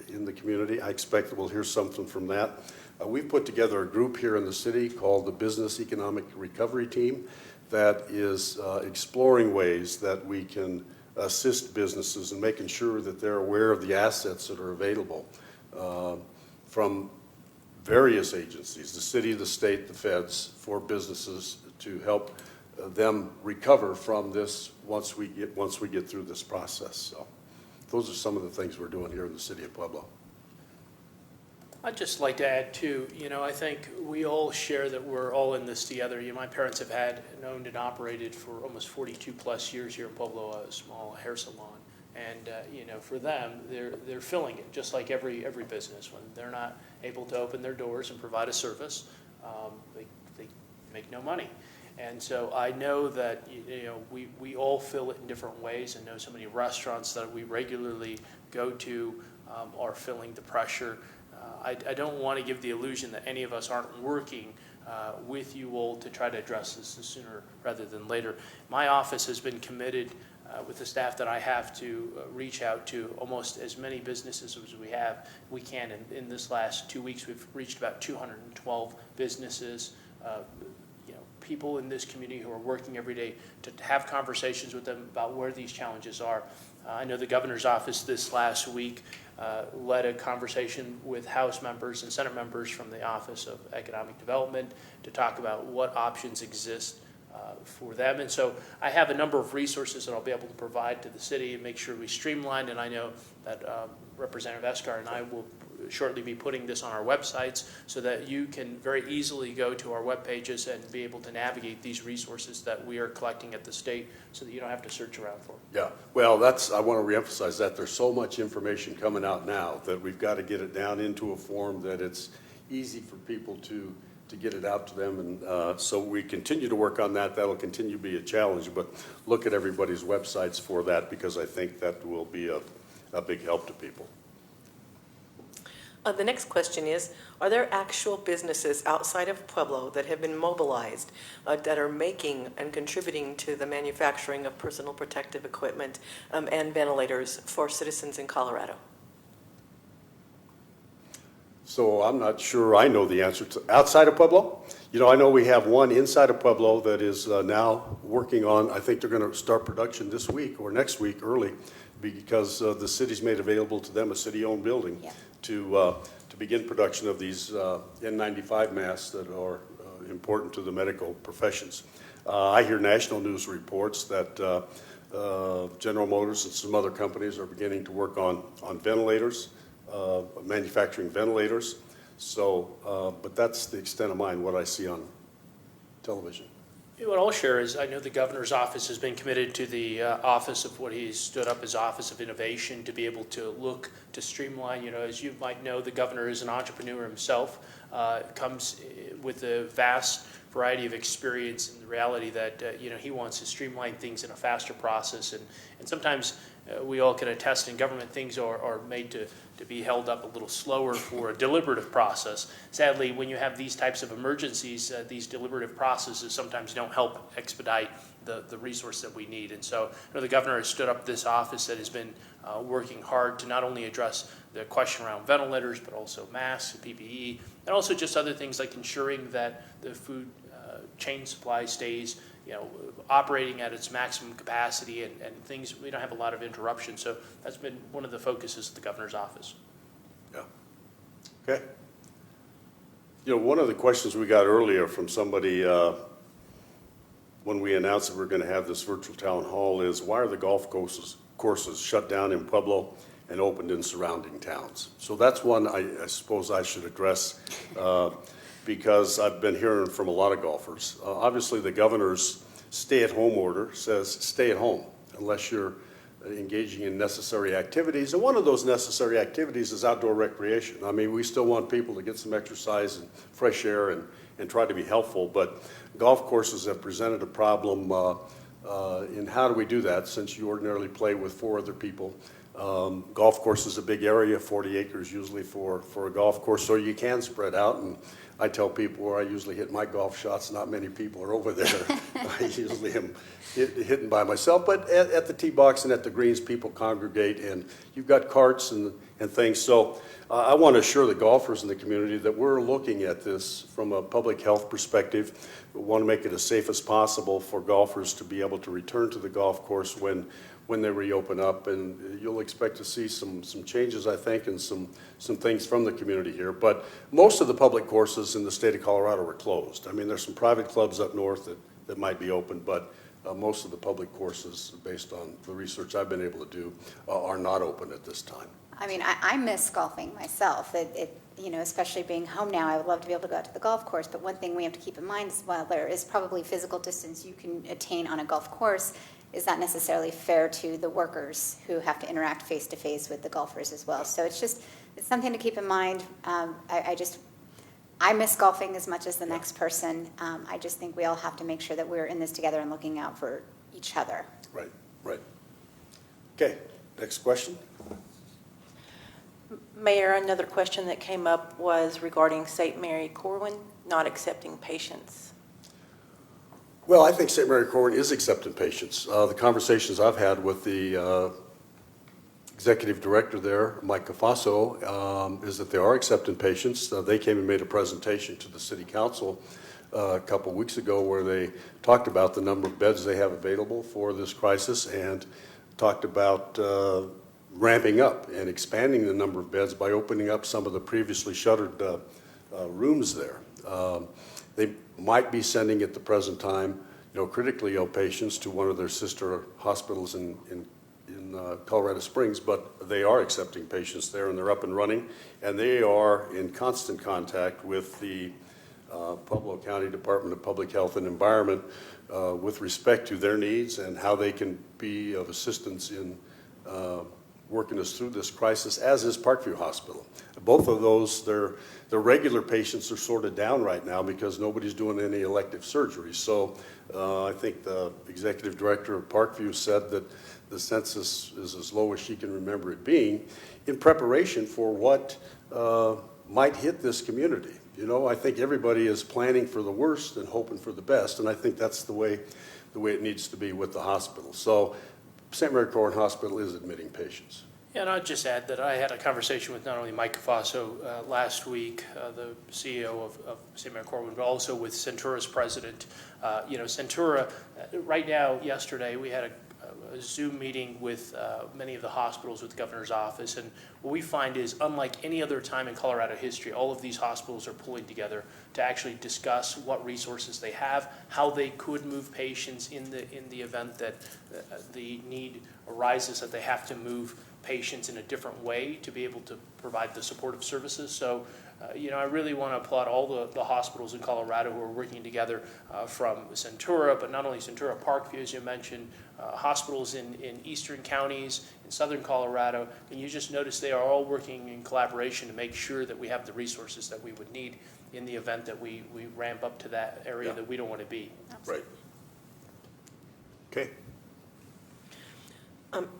F: in the community. I expect that we'll hear something from that. We've put together a group here in the city called the Business Economic Recovery Team that is exploring ways that we can assist businesses and making sure that they're aware of the assets that are available from various agencies, the city, the state, the feds, for businesses to help them recover from this once we get through this process. So those are some of the things we're doing here in the city of Pueblo.
E: I'd just like to add too, I think we all share that we're all in this together. My parents have had and owned and operated for almost 42 plus years here in Pueblo, a small hair salon. And, for them, they're filling it just like every business. When they're not able to open their doors and provide a service, they make no money. And so I know that, we all fill it in different ways, and know so many restaurants that we regularly go to are filling the pressure. I don't want to give the illusion that any of us aren't working with you all to try to address this sooner rather than later. My office has been committed with the staff that I have to reach out to almost as many businesses as we can. And in this last 2 weeks, we've reached about 212 businesses, people in this community who are working every day to have conversations with them about where these challenges are. I know the governor's office this last week led a conversation with House members and Senate members from the Office of Economic Development to talk about what options exist for them. And so I have a number of resources that I'll be able to provide to the city and make sure we streamline. And I know that Representative Escar and I will shortly be putting this on our websites so that you can very easily go to our web pages and be able to navigate these resources that we are collecting at the state so that you don't have to search around for them.
F: Yeah, well, I want to reemphasize that there's so much information coming out now that we've got to get it down into a form that it's easy for people to get it out to them. And so we continue to work on that. That'll continue to be a challenge, but look at everybody's websites for that, because I think that will be a big help to people.
G: The next question is, are there actual businesses outside of Pueblo that have been mobilized that are making and contributing to the manufacturing of personal protective equipment and ventilators for citizens in Colorado?
F: So I'm not sure I know the answer to outside of Pueblo. I know we have one inside of Pueblo that is now working on, I think they're going to start production this week or next week early, because the city's made available to them a city-owned building. Yeah. To begin production of these N95 masks that are important to the medical professions. I hear national news reports that General Motors and some other companies are beginning to work on ventilators, manufacturing ventilators. So, but that's the extent of what I see on television.
E: What I'll share is I know the governor's office has been committed to the office of what he's stood up as Office of Innovation to be able to look to streamline. As you might know, the governor is an entrepreneur himself, comes with a vast variety of experience and the reality that he wants to streamline things in a faster process. And sometimes we all can attest in government things are made to be held up a little slower for a deliberative process. Sadly, when you have these types of emergencies, these deliberative processes sometimes don't help expedite the resource that we need. And so the governor has stood up this office that has been working hard to not only address the question around ventilators, but also masks, PPE, and also just other things like ensuring that the food chain supply stays operating at its maximum capacity and things, we don't have a lot of interruption. So that's been one of the focuses of the governor's office.
F: Yeah. Okay. One of the questions we got earlier from somebody when we announced that we're going to have this virtual town hall is, why are the golf courses shut down in Pueblo and opened in surrounding towns? So that's one I suppose I should address because I've been hearing from a lot of golfers. Obviously, the governor's stay-at-home order says stay at home unless you're engaging in necessary activities. And one of those necessary activities is outdoor recreation. I mean, we still want people to get some exercise and fresh air and try to be helpful. But golf courses have presented a problem in how do we do that, since you ordinarily play with 4 other people. Golf course is a big area, 40 acres usually for a golf course, so you can spread out. And I tell people where I usually hit my golf shots, not many people are over there. I usually am hitting by myself. But at the tee box and at the greens, people congregate, and you've got carts and things. So I want to assure the golfers in the community that we're looking at this from a public health perspective. We want to make it as safe as possible for golfers to be able to return to the golf course when they reopen up, and you'll expect to see some changes, I think, and some things from the community here. But most of the public courses in the state of Colorado are closed. I mean, there's some private clubs up north that might be open, but most of the public courses, based on the research I've been able to do, are not open at this time.
D: I mean, I miss golfing myself. Especially being home now, I would love to be able to go out to the golf course. But one thing we have to keep in mind is, while there is probably physical distance you can attain on a golf course, is not necessarily fair to the workers who have to interact face-to-face with the golfers as well. So it's something to keep in mind. I miss golfing as much as the next person. I just think we all have to make sure that we're in this together and looking out for each other.
F: Right. Okay, next question.
C: Mayor, another question that came up was regarding St. Mary Corwin not accepting patients.
F: Well, I think St. Mary Corwin is accepting patients. The conversations I've had with the executive director there, Mike Cafaso, is that they are accepting patients. They came and made a presentation to the city council a couple weeks ago where they talked about the number of beds they have available for this crisis and talked about ramping up and expanding the number of beds by opening up some of the previously shuttered rooms there. They might be sending at the present time, critically ill patients to one of their sister hospitals in Colorado Springs, but they are accepting patients there, and they're up and running, and they are in constant contact with the Pueblo County Department of Public Health and Environment with respect to their needs and how they can be of assistance in working us through this crisis, as is Parkview Hospital. Both of those, their regular patients are sort of down right now because nobody's doing any elective surgery. So I think the executive director of Parkview said that the census is as low as she can remember it being in preparation for what might hit this community. I think everybody is planning for the worst and hoping for the best, and I think that's the way it needs to be with the hospital. So St. Mary Corwin Hospital is admitting patients.
E: Yeah, and I'd just add that I had a conversation with not only Mike Cafaso last week, the CEO of St. Mary Corwin, but also with Centura's president. Centura, right now, yesterday, we had a Zoom meeting with many of the hospitals with the governor's office, and what we find is, unlike any other time in Colorado history, all of these hospitals are pulling together to actually discuss what resources they have, how they could move patients in the event that the need arises that they have to move patients in a different way to be able to provide the supportive services. So I really want to applaud all the hospitals in Colorado who are working together from Centura, but not only Centura, Parkview, as you mentioned, hospitals in eastern counties, in southern Colorado, and you just notice they are all working in collaboration to make sure that we have the resources that we would need in the event that we ramp up to that area that we don't want to be.
F: Right. Okay.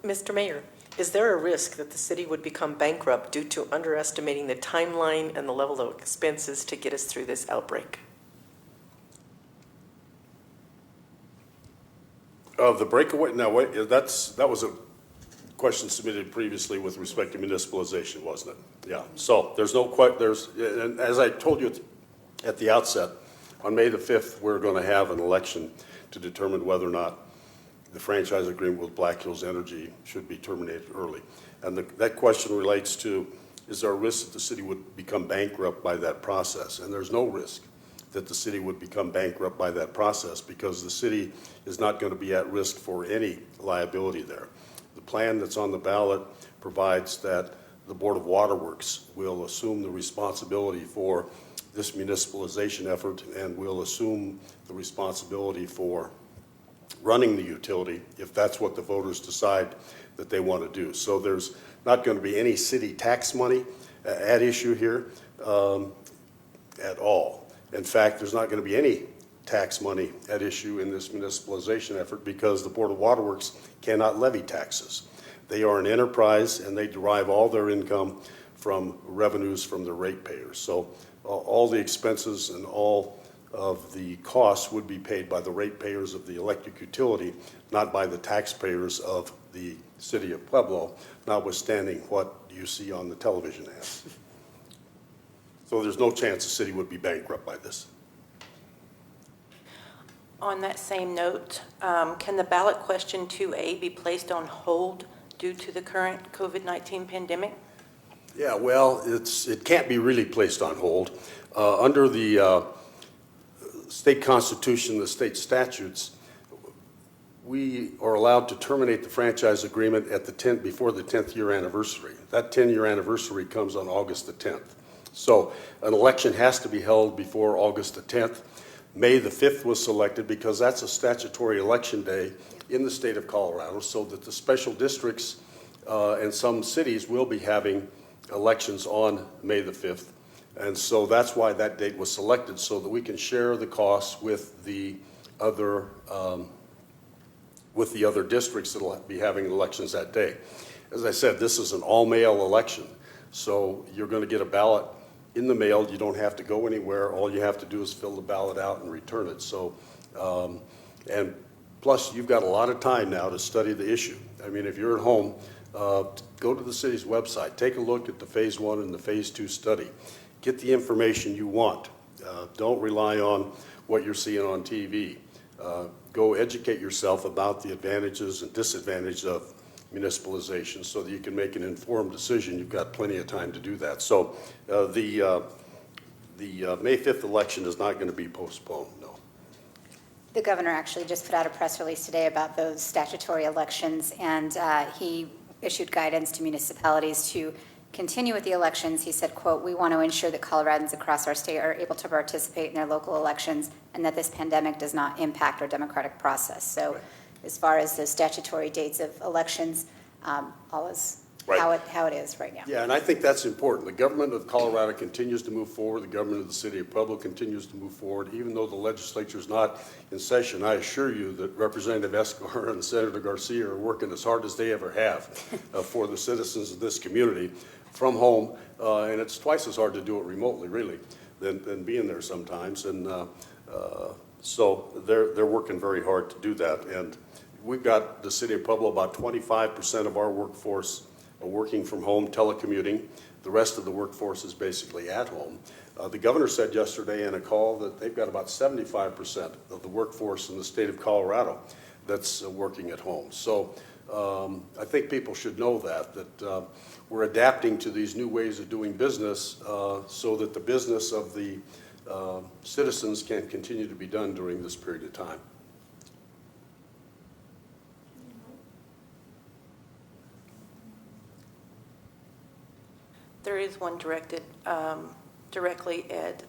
G: Mr. Mayor, is there a risk that the city would become bankrupt due to underestimating the timeline and the level of expenses to get us through this outbreak?
F: The breakaway, now, wait, that was a question submitted previously with respect to municipalization, wasn't it? Yeah, so there's no, and as I told you at the outset, on May the 5th, we're going to have an election to determine whether or not the franchise agreement with Black Hills Energy should be terminated early. And that question relates to, is there a risk that the city would become bankrupt by that process? And there's no risk that the city would become bankrupt by that process because the city is not going to be at risk for any liability there. The plan that's on the ballot provides that the Board of Waterworks will assume the responsibility for this municipalization effort and will assume the responsibility for running the utility if that's what the voters decide that they want to do. So there's not going to be any city tax money at issue here at all. In fact, there's not going to be any tax money at issue in this municipalization effort because the Board of Waterworks cannot levy taxes. They are an enterprise and they derive all their income from revenues from the ratepayers. So all the expenses and all of the costs would be paid by the ratepayers of the electric utility, not by the taxpayers of the city of Pueblo, notwithstanding what you see on the television ads. So there's no chance the city would be bankrupt by this.
C: On that same note, can the ballot question 2A be placed on hold due to the current COVID-19 pandemic?
F: Yeah, well, it can't be really placed on hold. Under the state constitution, the state statutes, we are allowed to terminate the franchise agreement at before the 10th year anniversary. That 10-year anniversary comes on August the 10th. So an election has to be held before August the 10th. May the 5th was selected because that's a statutory election day in the state of Colorado, so that the special districts and some cities will be having elections on May the 5th. And so that's why that date was selected, so that we can share the costs with the other districts that will be having elections that day. As I said, this is an all-mail election, so you're going to get a ballot in the mail. You don't have to go anywhere. All you have to do is fill the ballot out and return it. So, and plus, you've got a lot of time now to study the issue. I mean, if you're at home, go to the city's website. Take a look at the Phase 1 and the Phase 2 study. Get the information you want. Don't rely on what you're seeing on TV. Go educate yourself about the advantages and disadvantages of municipalization so that you can make an informed decision. You've got plenty of time to do that. So the May 5th election is not going to be postponed, no.
D: The governor actually just put out a press release today about those statutory elections, and he issued guidance to municipalities to continue with the elections. He said, quote, "We want to ensure that Coloradans across our state are able to participate in their local elections and that this pandemic does not impact our democratic process." So
F: Right.
D: As far as the statutory dates of elections, all is
F: Right.
D: how it is right now.
F: Yeah, and I think that's important. The government of Colorado continues to move forward. The government of the city of Pueblo continues to move forward, even though the legislature is not in session. I assure you that Representative Escobar and Senator Garcia are working as hard as they ever have for the citizens of this community from home, and it's twice as hard to do it remotely, really, than being there sometimes. And so they're working very hard to do that. And we've got the city of Pueblo, about 25% of our workforce are working from home, telecommuting. The rest of the workforce is basically at home. The governor said yesterday in a call that they've got about 75% of the workforce in the state of Colorado that's working at home. So I think people should know that we're adapting to these new ways of doing business so that the business of the citizens can continue to be done during this period of time.
C: There is one directed directly at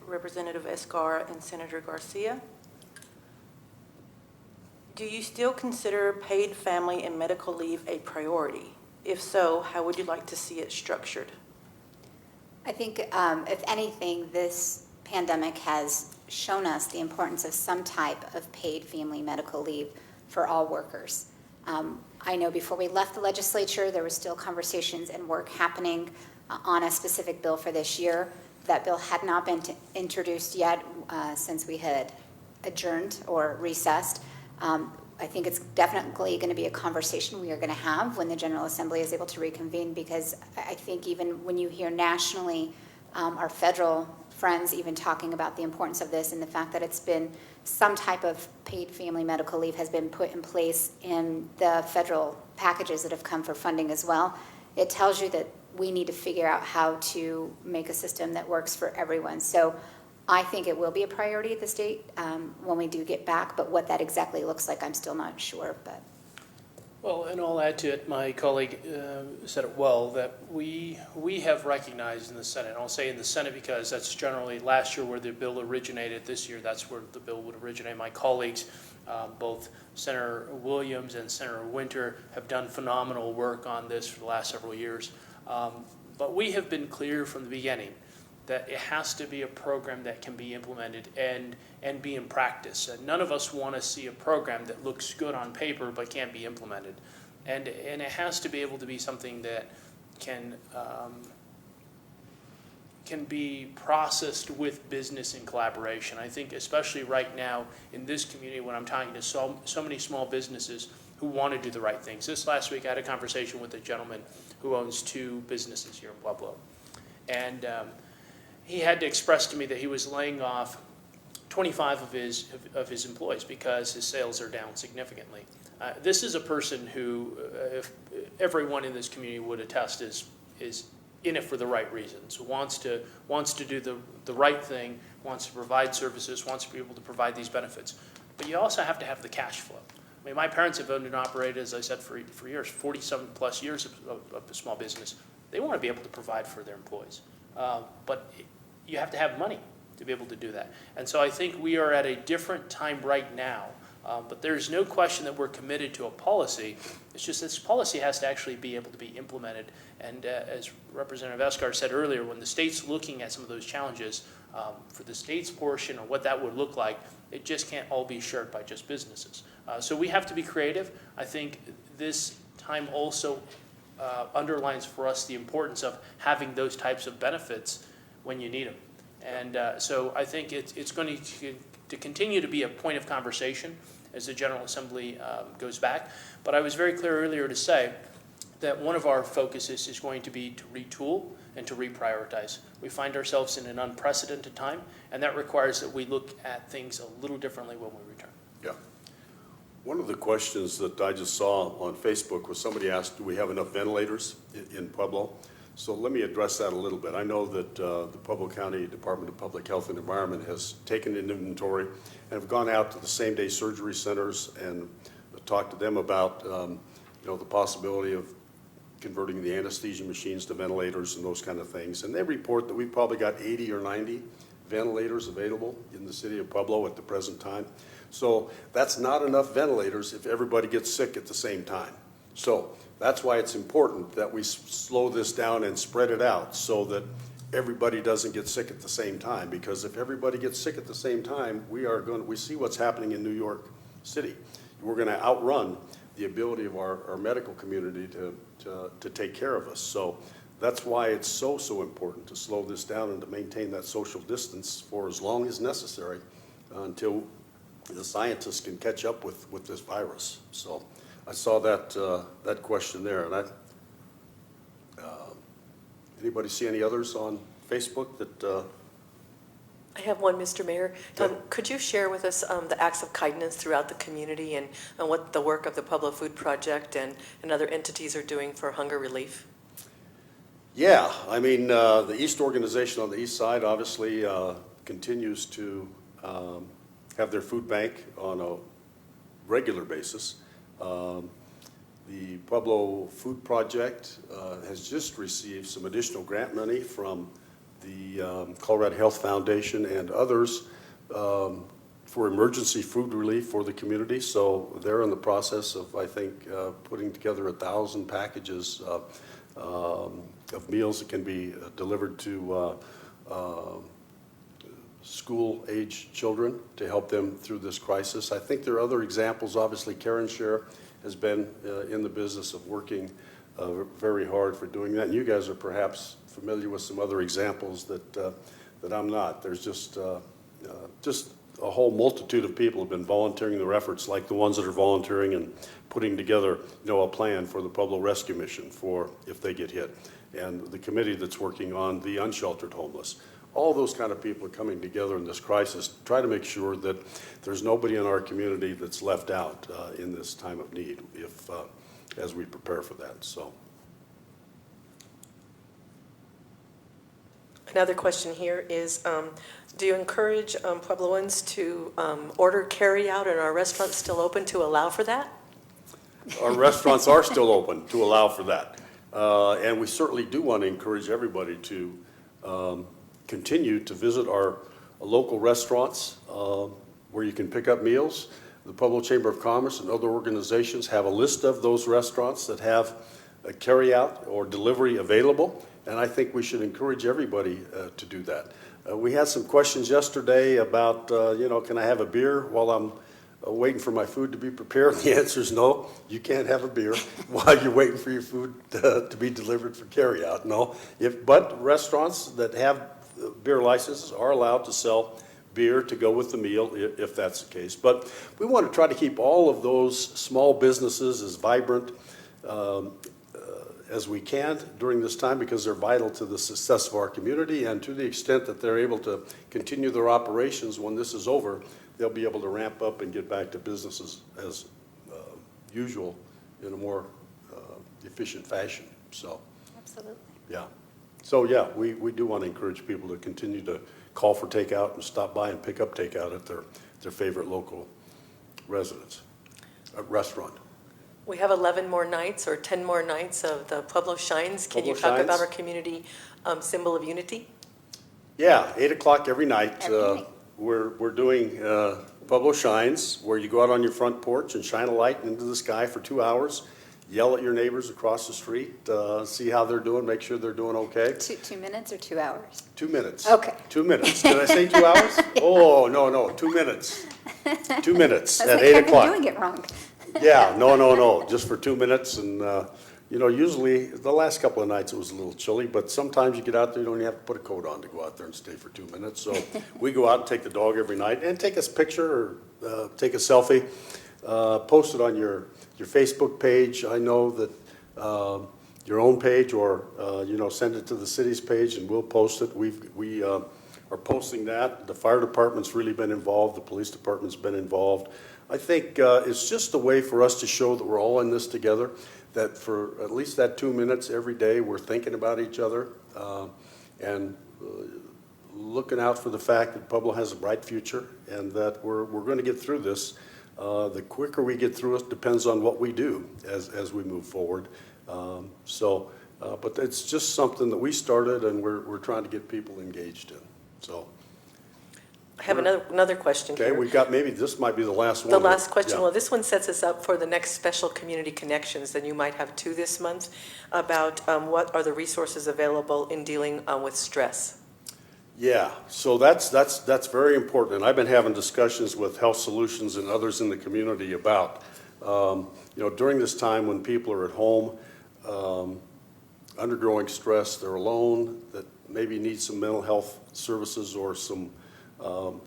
C: Representative Escar and Senator Garcia. Do you still consider paid family and medical leave a priority? If so, how would you like to see it structured?
D: I think, if anything, this pandemic has shown us the importance of some type of paid family medical leave for all workers. I know before we left the legislature, there were still conversations and work happening on a specific bill for this year. That bill had not been introduced yet since we had adjourned or recessed. I think it's definitely going to be a conversation we are going to have when the General Assembly is able to reconvene, because I think even when you hear nationally our federal friends even talking about the importance of this and the fact that it's been some type of paid family medical leave has been put in place in the federal packages that have come for funding as well, it tells you that we need to figure out how to make a system that works for everyone. So I think it will be a priority at the state when we do get back, but what that exactly looks like, I'm still not sure. But
E: Well, and I'll add to it, my colleague said it well, that we have recognized in the Senate, and I'll say in the Senate because that's generally last year where the bill originated, this year that's where the bill would originate. My colleagues, both Senator Williams and Senator Winter, have done phenomenal work on this for the last several years. But we have been clear from the beginning that it has to be a program that can be implemented and be in practice. And none of us want to see a program that looks good on paper but can't be implemented. And it has to be able to be something that can be processed with business in collaboration. I think especially right now in this community when I'm talking to so many small businesses who want to do the right things. This last week I had a conversation with a gentleman who owns 2 businesses here in Pueblo. And he had to express to me that he was laying off 25 of his employees because his sales are down significantly. This is a person who, if everyone in this community would attest, is in it for the right reasons, wants to do the right thing, wants to provide services, wants to be able to provide these benefits. But you also have to have the cash flow. I mean, my parents have owned and operated, as I said, for years, 47 plus years of a small business. They want to be able to provide for their employees. But you have to have money to be able to do that. And so I think we are at a different time right now. But there's no question that we're committed to a policy. It's just this policy has to actually be able to be implemented. And as Representative Escar said earlier, when the state's looking at some of those challenges, for the state's portion or what that would look like, it just can't all be shared by just businesses. So we have to be creative. I think this time also underlines for us the importance of having those types of benefits when you need them. And so I think it's going to continue to be a point of conversation as the General Assembly goes back. But I was very clear earlier to say that one of our focuses is going to be to retool and to reprioritize. We find ourselves in an unprecedented time, and that requires that we look at things a little differently when we return.
F: Yeah. One of the questions that I just saw on Facebook was somebody asked, do we have enough ventilators in Pueblo? So let me address that a little bit. I know that the Pueblo County Department of Public Health and Environment has taken an inventory and have gone out to the same-day surgery centers and talked to them about the possibility of converting the anesthesia machines to ventilators and those kind of things. And they report that we've probably got 80 or 90 ventilators available in the city of Pueblo at the present time. So that's not enough ventilators if everybody gets sick at the same time. So that's why it's important that we slow this down and spread it out so that everybody doesn't get sick at the same time. Because if everybody gets sick at the same time, we see what's happening in New York City. We're going to outrun the ability of our medical community to take care of us. So that's why it's so important to slow this down and to maintain that social distance for as long as necessary until the scientists can catch up with this virus. So I saw that question there. And anybody see any others on Facebook that?
G: I have one, Mr. Mayor.
F: Okay.
G: Could you share with us the acts of kindness throughout the community and what the work of the Pueblo Food Project and other entities are doing for hunger relief?
F: Yeah, I mean, the East organization on the east side obviously continues to have their food bank on a regular basis. The Pueblo Food Project has just received some additional grant money from the Colorado Health Foundation and others for emergency food relief for the community. So they're in the process of, I think, putting together 1,000 packages of meals that can be delivered to school-age children to help them through this crisis. I think there are other examples. Obviously, Karen Share has been in the business of working very hard for doing that. And you guys are perhaps familiar with some other examples that I'm not. There's just a whole multitude of people have been volunteering their efforts, like the ones that are volunteering and putting together, a plan for the Pueblo Rescue Mission for if they get hit, and the committee that's working on the unsheltered homeless. All those kind of people are coming together in this crisis to try to make sure that there's nobody in our community that's left out in this time of need as we prepare for that. So.
G: Another question here is, do you encourage Puebloans to order carry-out, and are restaurants still open to allow for that?
F: Our restaurants are still open to allow for that. And we certainly do want to encourage everybody to continue to visit our local restaurants where you can pick up meals. The Pueblo Chamber of Commerce and other organizations have a list of those restaurants that have a carry-out or delivery available, and I think we should encourage everybody to do that. We had some questions yesterday about, can I have a beer while I'm waiting for my food to be prepared? The answer is no. You can't have a beer while you're waiting for your food to be delivered for carry-out. No. But restaurants that have beer licenses are allowed to sell beer to go with the meal if that's the case. But we want to try to keep all of those small businesses as vibrant as we can during this time, because they're vital to the success of our community, and to the extent that they're able to continue their operations when this is over, they'll be able to ramp up and get back to businesses as usual in a more efficient fashion. So,
D: Absolutely.
F: yeah. So, yeah, we do want to encourage people to continue to call for takeout and stop by and pick up takeout at their favorite local restaurant.
G: We have 11 more nights or 10 more nights of the Pueblo Shines. Can you
F: Pueblo
G: talk about
F: Shines.
G: our community symbol of unity?
F: Yeah, 8 o'clock every night.
D: Every night.
F: We're doing Pueblo Shines, where you go out on your front porch and shine a light into the sky for 2 hours, yell at your neighbors across the street, see how they're doing, make sure they're doing okay.
D: 2 minutes or 2 hours?
F: 2 minutes.
D: Okay.
F: 2 minutes. Did I say 2 hours? Oh, no, 2 minutes. 2 minutes
D: I
F: at
D: was
F: 8
D: like,
F: o'clock.
D: I'm doing it wrong.
F: Yeah, no, just for 2 minutes. And, usually the last couple of nights it was a little chilly, but sometimes you get out there, you don't even have to put a coat on to go out there and stay for 2 minutes. So we go out and take the dog every night and take a picture or take a selfie, post it on your Facebook page. I know that your own page, or, send it to the city's page and we'll post it. We are posting that. The fire department's really been involved. The police department's been involved. I think it's just a way for us to show that we're all in this together, that for at least that 2 minutes every day, we're thinking about each other and looking out for the fact that Pueblo has a bright future and that we're going to get through this. The quicker we get through it depends on what we do as we move forward. But it's just something that we started and we're trying to get people engaged in. So.
G: I have another question
F: Okay,
G: here.
F: we've got, maybe this might be the last one.
G: The last question,
F: Yeah.
G: well, this one sets us up for the next special community connections, and you might have 2 this month, about what are the resources available in dealing with stress.
F: Yeah, so that's very important, and I've been having discussions with Health Solutions and others in the community about, during this time when people are at home, undergoing stress, they're alone, that maybe need some mental health services or some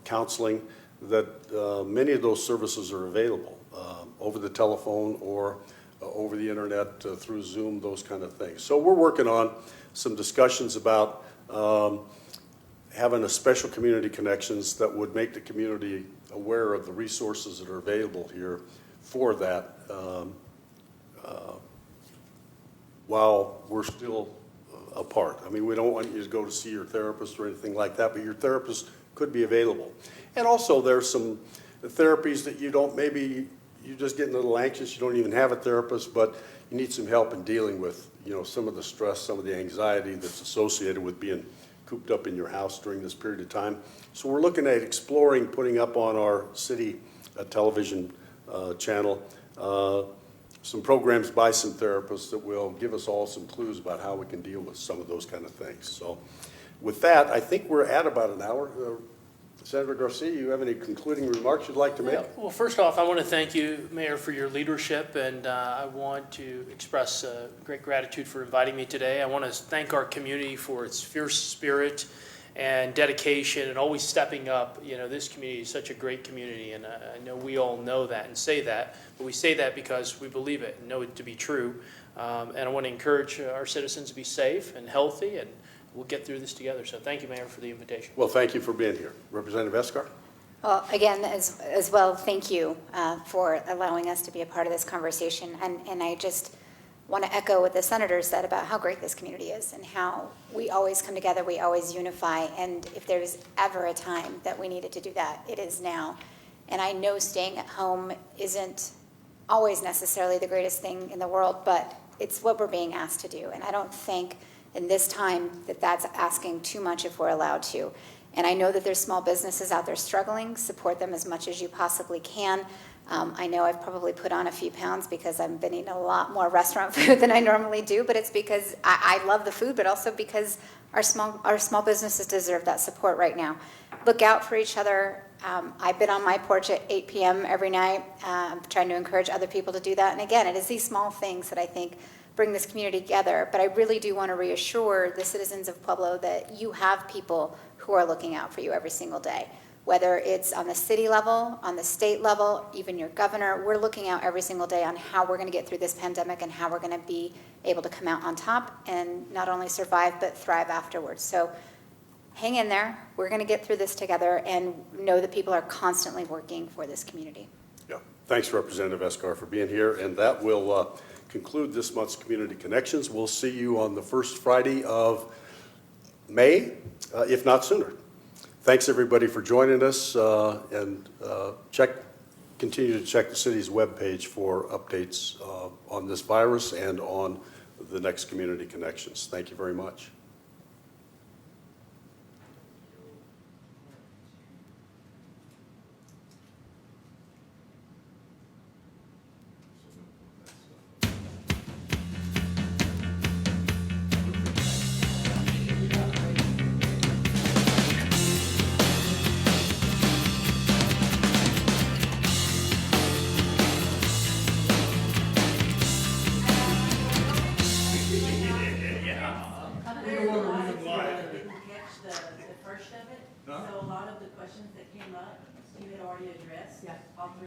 F: counseling, that many of those services are available over the telephone or over the internet through Zoom, those kind of things. So we're working on some discussions about having a special community connections that would make the community aware of the resources that are available here for that while we're still apart. I mean, we don't want you to go to see your therapist or anything like that, but your therapist could be available. And also there's some therapies that maybe you're just getting a little anxious, you don't even have a therapist, but you need some help in dealing with, some of the stress, some of the anxiety that's associated with being cooped up in your house during this period of time. So we're looking at exploring putting up on our city television channel some programs by some therapists that will give us all some clues about how we can deal with some of those kind of things. So with that, I think we're at about an hour. Senator Garcia, you have any concluding remarks you'd like to make?
E: Yeah, well, first off, I want to thank you, Mayor, for your leadership, and I want to express great gratitude for inviting me today. I want to thank our community for its fierce spirit and dedication and always stepping up. You know, this community is such a great community, and I know we all know that and say that, but we say that because we believe it and know it to be true. And I want to encourage our citizens to be safe and healthy, and we'll get through this together. So thank you, Mayor, for the invitation.
F: Well, thank you for being here. Representative Escar?
D: Well, again, as well, thank you for allowing us to be a part of this conversation. And I just want to echo what the senator said about how great this community is and how we always come together, we always unify. And if there's ever a time that we needed to do that, it is now. And I know staying at home isn't always necessarily the greatest thing in the world, but it's what we're being asked to do. And I don't think in this time that that's asking too much if we're allowed to. And I know that there's small businesses out there struggling. Support them as much as you possibly can. I know I've probably put on a few pounds because I've been eating a lot more restaurant food than I normally do, but it's because I love the food, but also because our small businesses deserve that support right now. Look out for each other. I've been on my porch at 8 p.m. every night, trying to encourage other people to do that. And again, it is these small things that I think bring this community together. But I really do want to reassure the citizens of Pueblo that you have people who are looking out for you every single day. Whether it's on the city level, on the state level, even your governor, we're looking out every single day on how we're going to get through this pandemic and how we're going to be able to come out on top and not only survive, but thrive afterwards. So hang in there. We're going to get through this together and know that people are constantly working for this community.
F: Yeah. Thanks, Representative Escar, for being here. And that will conclude this month's Community Connections. We'll see you on the first Friday of May, if not sooner. Thanks, everybody, for joining us, and continue to check the city's webpage for updates on this virus and on the next Community Connections. Thank you very much.
A: Catch the first of it, so a lot of the questions that came up, you had already addressed.
G: Yeah.
A: All three